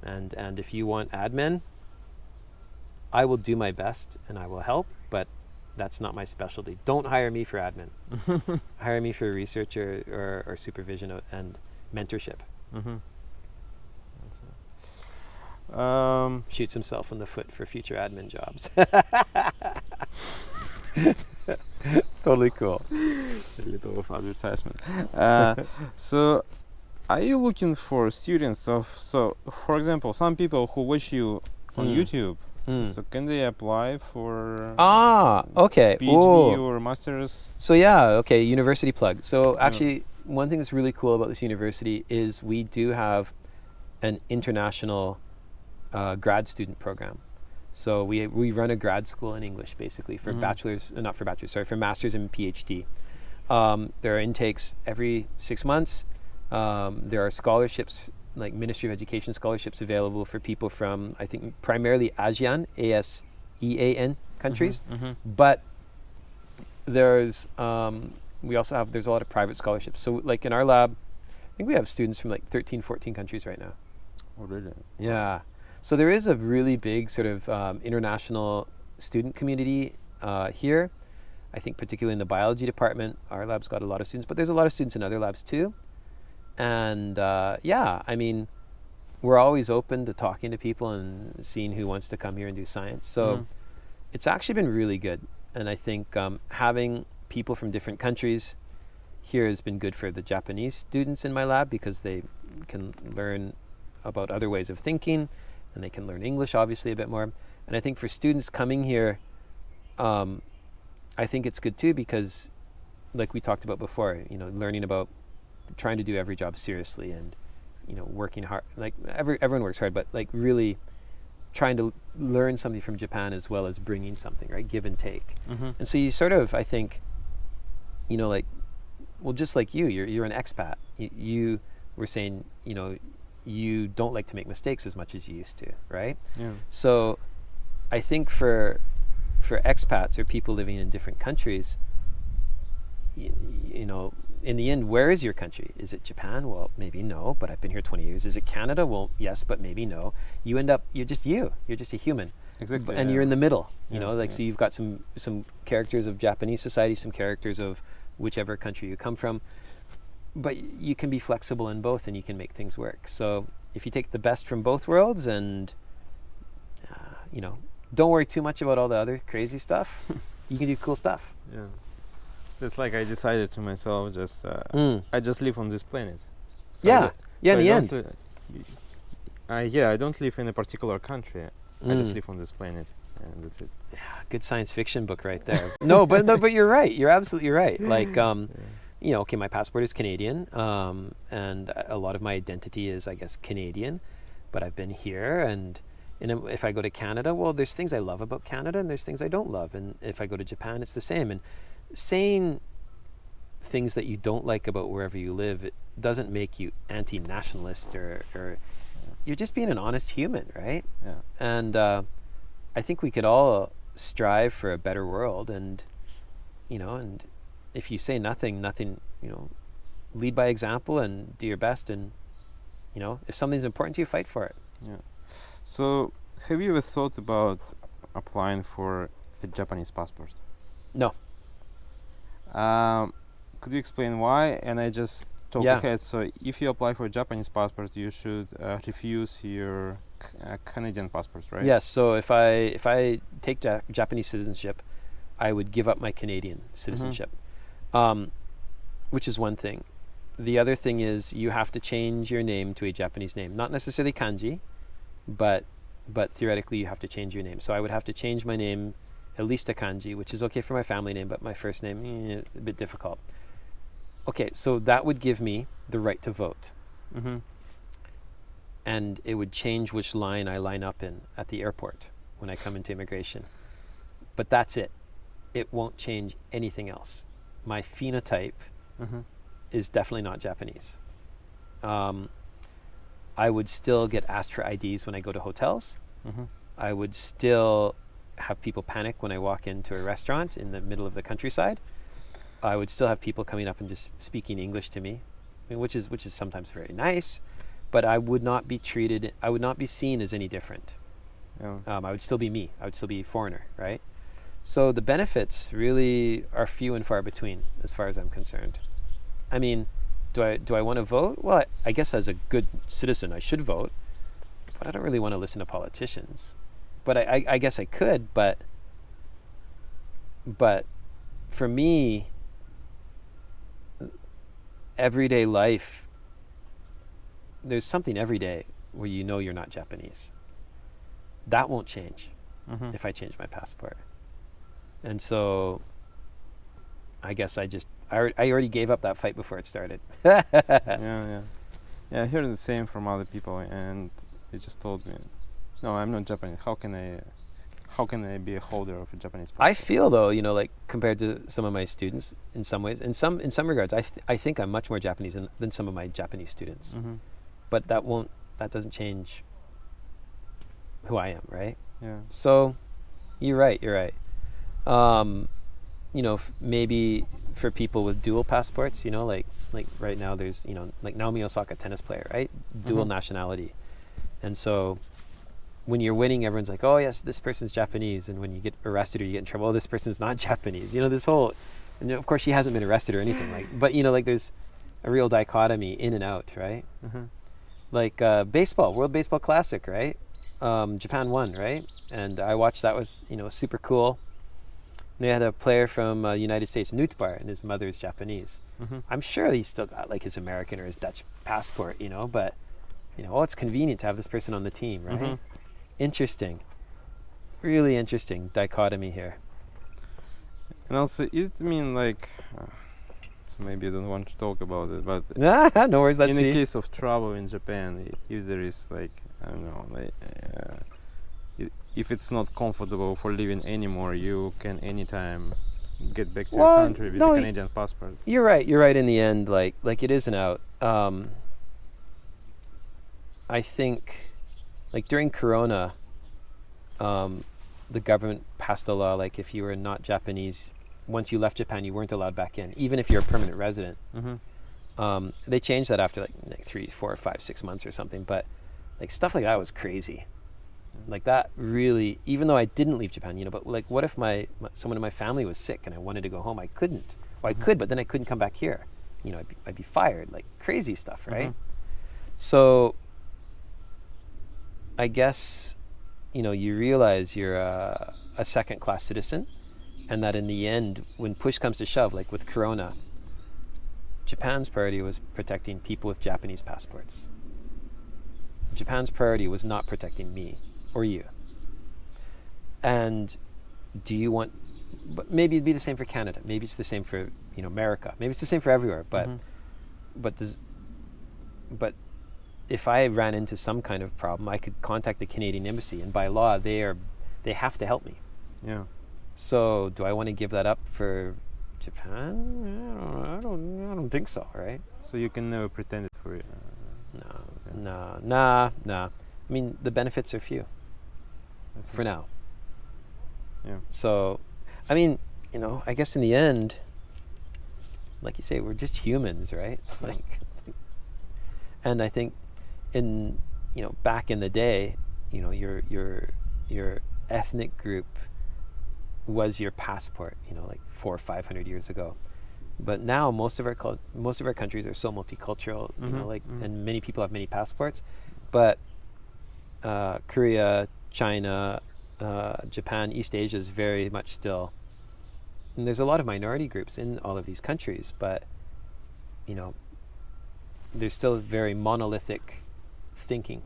Speaker 1: And if you want admin, I will do my best and I will help, but that's not my specialty. Don't hire me for admin. Hire me for research or supervision and mentorship. Shoots himself in the foot for future admin jobs. Totally cool.
Speaker 2: A little of advertisement. So, are you looking for students so for example, some people who watch you on YouTube, so can they apply for
Speaker 1: okay,
Speaker 2: PhD or master's?
Speaker 1: So okay, university plug. So actually, one thing that's really cool about this university is we do have an international grad student program. So we run a grad school in English, basically, for for masters and PhD. There are intakes every 6 months. There are scholarships, like Ministry of Education scholarships, available for people from, I think, primarily ASEAN, ASEAN countries. But there's we also have, there's a lot of private scholarships. So like in our lab, I think we have students from like 13, 14 countries right now.
Speaker 2: Oh, really?
Speaker 1: Yeah. So there is a really big sort of international student community here. I think particularly in the biology department, our lab's got a lot of students, but there's a lot of students in other labs too. And yeah, I mean, we're always open to talking to people and seeing who wants to come here and do science. So it's actually been really good. And I think having people from different countries here has been good for the Japanese students in my lab, because they can learn about other ways of thinking, and they can learn English obviously a bit more. And I think for students coming here, I think it's good too, because like we talked about before, you know, learning about trying to do every job seriously, and you know, working hard. Like everyone works hard, but like really trying to learn something from Japan as well as bringing something, right? Give and take. And so you sort of, I think, you know, like, well, just like you're an expat. You were saying, you know, you don't like to make mistakes as much as you used to, right?
Speaker 2: Yeah.
Speaker 1: So I think for expats or people living in different countries, you know, in the end, where is your country? Is it Japan? Well, maybe no, but I've been here 20 years. Is it Canada? Well, yes, but maybe no. You end up, you're just a human.
Speaker 2: Exactly.
Speaker 1: And you're in the middle, you
Speaker 2: Yeah,
Speaker 1: know, like,
Speaker 2: yeah.
Speaker 1: so you've got some characters of Japanese society, some characters of whichever country you come from, but you can be flexible in both and you can make things work. So if you take the best from both worlds and, you know, don't worry too much about all the other crazy stuff, you can do cool stuff.
Speaker 2: Yeah. So it's like I decided to myself, just I just live on this planet. So
Speaker 1: Yeah, yeah, in the end.
Speaker 2: I don't live in a particular country. I just live on this planet, and that's it.
Speaker 1: Yeah, good science fiction book right there. No, but you're right. You're absolutely right. Like, you know, okay, my passport is Canadian, and a lot of my identity is, I guess, Canadian, but I've been here, and if I go to Canada, well, there's things I love about Canada, and there's things I don't love, and if I go to Japan, it's the same. And saying things that you don't like about wherever you live, it doesn't make you anti-nationalist or you're just being an honest human, right?
Speaker 2: Yeah.
Speaker 1: And I think we could all strive for a better world, and you know, and if you say nothing, you know, lead by example and do your best, and you know, if something's important to you, fight for it.
Speaker 2: Yeah. So, have you ever thought about applying for a Japanese passport?
Speaker 1: No.
Speaker 2: Could you explain why? And I just talk
Speaker 1: Yeah.
Speaker 2: ahead. So, if you apply for a Japanese passport, you should refuse your Canadian passport, right?
Speaker 1: Yes. So if I take Japanese citizenship, I would give up my Canadian citizenship, which is one thing. The other thing is you have to change your name to a Japanese name, not necessarily kanji, but theoretically you have to change your name. So I would have to change my name at least to kanji, which is okay for my family name, but my first name, a bit difficult. Okay, so that would give me the right to vote. And it would change which line I line up in at the airport when I come into immigration. But that's it. It won't change anything else. My phenotype is definitely not Japanese. I would still get asked for IDs when I go to hotels. I would still have people panic when I walk into a restaurant in the middle of the countryside. I would still have people coming up and just speaking English to me, I mean, which is sometimes very nice, but I would not be seen as any different.
Speaker 2: Yeah.
Speaker 1: I would still be me. I would still be a foreigner, right? So the benefits really are few and far between as far as I'm concerned. I mean, do I want to vote? Well, I guess as a good citizen I should vote, but I don't really want to listen to politicians. But I guess I could, but for me, everyday life, there's something every day where you know you're not Japanese. That won't change if I change my passport. And so I guess I already gave up that fight before it started.
Speaker 2: Yeah. I heard the same from other people, and they just told me, no, I'm not Japanese. How can I be a holder of a Japanese passport?
Speaker 1: I feel though, you know, like compared to some of my students, in some ways, in some regards, I think I'm much more Japanese than some of my Japanese students. But that doesn't change who I am, right?
Speaker 2: Yeah.
Speaker 1: So, you're right. You know, maybe for people with dual passports, you know, like right now there's, you know, like Naomi Osaka, tennis player, right? Dual nationality. And so when you're winning, everyone's like, oh yes, this person's Japanese. And when you get arrested or you get in trouble, oh, this person's not Japanese. You know, this whole, and of course she hasn't been arrested or anything, like, but you know, like there's a real dichotomy in and out, right? Like baseball, World Baseball Classic, right? Japan won, right? And I watched that with, you know, super cool. They had a player from United States, Nutbar, and his mother's Japanese. I'm sure he's still got like his American or his Dutch passport, you know, but you know, oh, it's convenient to have this person on the team, right? Interesting, really interesting dichotomy here.
Speaker 2: And also, it mean like, so maybe I don't want to talk about it, but
Speaker 1: No worries. Let's
Speaker 2: in
Speaker 1: see.
Speaker 2: the case of travel in Japan, if there is like, I don't know, like, if it's not comfortable for living anymore, you can anytime get back to your country with a Canadian passport.
Speaker 1: You're right. You're right. In the end, like it is an out. I think, like during Corona, the government passed a law like if you were not Japanese, once you left Japan, you weren't allowed back in, even if you're a permanent resident. They changed that after like 3, 4, 5, 6 months or something. But like stuff like that was crazy. Like that really, even though I didn't leave Japan, you know, but like what if someone in my family was sick and I wanted to go home? I couldn't. Well, I could, but then I couldn't come back here. You know, I'd be fired, like crazy stuff, right? So I guess, you know, you realize you're a second-class citizen, and that in the end, when push comes to shove, like with Corona, Japan's priority was protecting people with Japanese passports. Japan's priority was not protecting me or you. And do you want, but maybe it'd be the same for Canada, maybe it's the same for, you know, America, maybe it's the same for everywhere, but if I ran into some kind of problem, I could contact the Canadian embassy, and by law they have to help me.
Speaker 2: Yeah. So
Speaker 1: do I want to give that up for Japan? I don't think so, right?
Speaker 2: So you can never pretend it for it.
Speaker 1: Nah. I mean, the benefits are few. For now.
Speaker 2: Yeah.
Speaker 1: So, I mean, you know, I guess in the end, like you say, we're just humans, right? And I think in, you know, back in the day, you know, your ethnic group was your passport, you know, like 400 or 500 years ago. But now most of our countries are so multicultural, you know, like, and many people have many passports. But Korea, China, Japan, East Asia is very much still, and there's a lot of minority groups in all of these countries, but you know, there's still very monolithic thinking,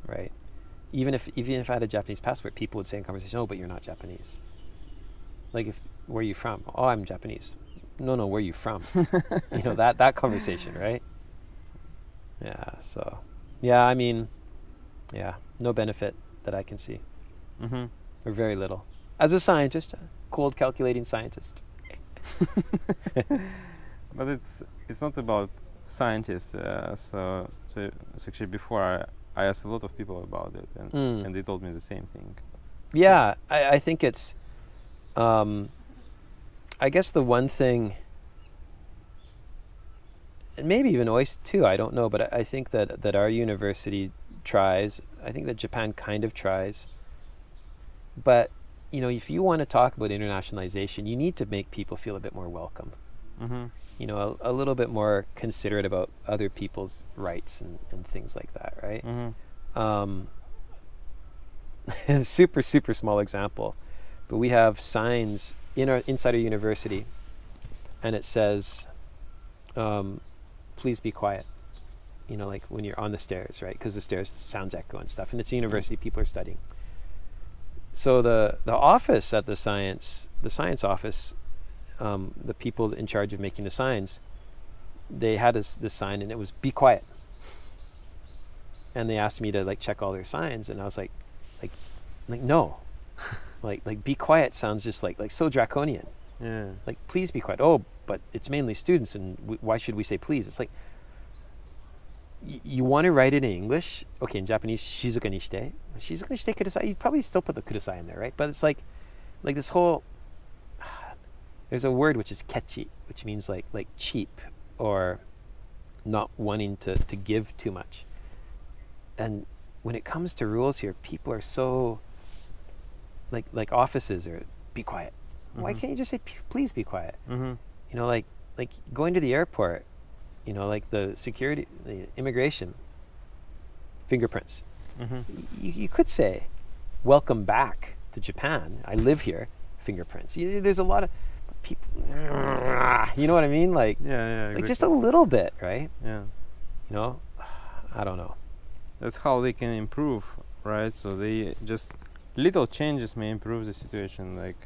Speaker 1: right? Even if I had a Japanese passport, people would say in conversation, "Oh, but you're not Japanese." Like, where are you from? Oh, I'm Japanese. No, where are you from? You know, that conversation, right? Yeah. So, yeah, I mean, yeah, no benefit that I can see, or very little. As a scientist, a cold calculating scientist.
Speaker 2: But it's not about scientists. So actually, before I asked a lot of people about it, and they told me the same thing.
Speaker 1: Yeah, I think it's. I guess the one thing, and maybe even OIST too, I don't know, but I think that our university tries. I think that Japan kind of tries. But, you know, if you want to talk about internationalization, you need to make people feel a bit more welcome. You know, a little bit more considerate about other people's rights and things like that, right? Super small example, but we have signs inside our university, and it says, please be quiet, you know, like when you're on the stairs, right? Because the stairs sounds echo and stuff, and it's a university, people are studying. So the office at the science office, the people in charge of making the signs, they had this sign, and it was "Be quiet." And they asked me to like check all their signs, and I was like no, like "Be quiet" sounds just like so draconian.
Speaker 2: Yeah. Like,
Speaker 1: please be quiet. Oh, but it's mainly students, and why should we say please? It's like, you want to write it in English? Okay, in Japanese, shizuka ni shite. Shizuka ni shite kudasai. You'd probably still put the kudasai in there, right? But it's like this whole, there's a word which is kechi, which means like cheap or not wanting to give too much. And when it comes to rules here, people are so like offices are be quiet. Why can't you just say please be quiet? You know, like going to the airport, you know, like the security, the immigration, fingerprints. You could say welcome back to Japan. I live here, fingerprints. There's a lot of people, you know what I mean? Like,
Speaker 2: exactly.
Speaker 1: like just a little bit, right?
Speaker 2: Yeah.
Speaker 1: You know, I don't know.
Speaker 2: That's how they can improve, right? So they just little changes may improve the situation. Like,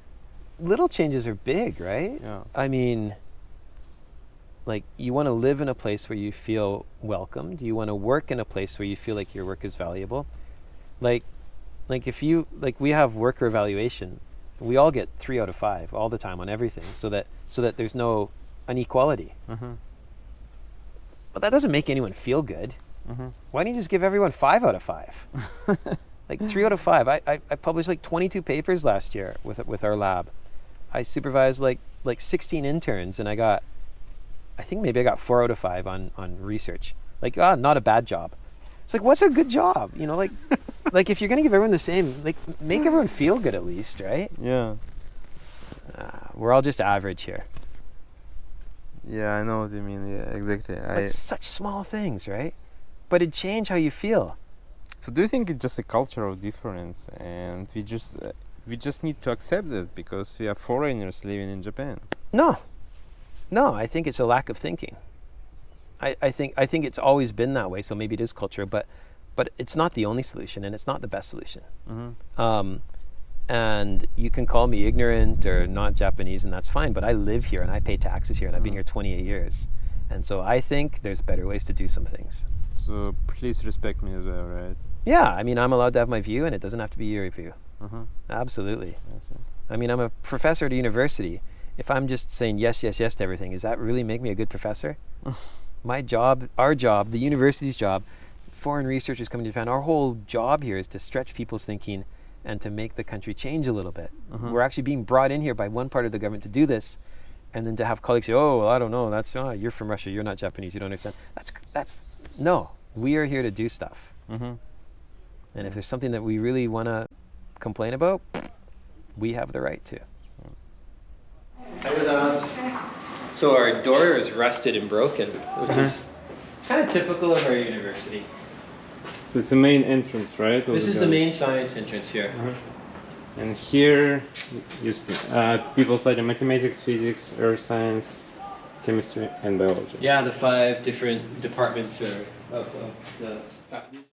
Speaker 1: little changes are big, right?
Speaker 2: yeah.
Speaker 1: I mean, like, you want to live in a place where you feel welcomed. You want to work in a place where you feel like your work is valuable. Like if you, like, we have worker evaluation. We all get 3 out of 5 all the time on everything, so that there's no inequality. But that doesn't make anyone feel good. Why don't you just give everyone 5 out of 5? Like 3 out of 5. I published like 22 papers last year with our lab. I supervised like 16 interns, and I think maybe I got 4 out of 5 on research. Like, not a bad job. It's like, what's a good job? You know, like if you're gonna give everyone the same, like, make everyone feel good at least, right?
Speaker 2: Yeah.
Speaker 1: We're all just average here.
Speaker 2: Yeah, I know what you mean. Yeah, exactly.
Speaker 1: But such small things, right? But it'd change how you feel.
Speaker 2: So do you think it's just a cultural difference, and we just need to accept it because we are foreigners living in Japan?
Speaker 1: No, I think it's a lack of thinking. I think it's always been that way, so maybe it is culture, but it's not the only solution, and it's not the best solution. And you can call me ignorant or not Japanese, and that's fine, but I live here and I pay taxes here, and I've been here 28 years. And so I think there's better ways to do some things.
Speaker 2: So please respect me as well, right?
Speaker 1: Yeah, I mean, I'm allowed to have my view, and it doesn't have to be your view. Absolutely.
Speaker 2: That's it.
Speaker 1: I mean, I'm a professor at a university. If I'm just saying yes to everything, does that really make me a good professor? My job, our job, the university's job, foreign researchers coming to Japan, our whole job here is to stretch people's thinking and to make the country change a little bit. We're actually being brought in here by one part of the government to do this, and then to have colleagues say, oh, well, I don't know, you're from Russia, you're not Japanese, you don't understand. No, we are here to do stuff. And if there's something that we really want to complain about, we have the right to. So our door is rusted and broken, which is kind of typical of our university.
Speaker 2: So it's the main entrance, right?
Speaker 1: This is the main science entrance here.
Speaker 2: And here, people study mathematics, physics, earth science, chemistry, and biology.
Speaker 1: Yeah, the 5 different departments of the faculty.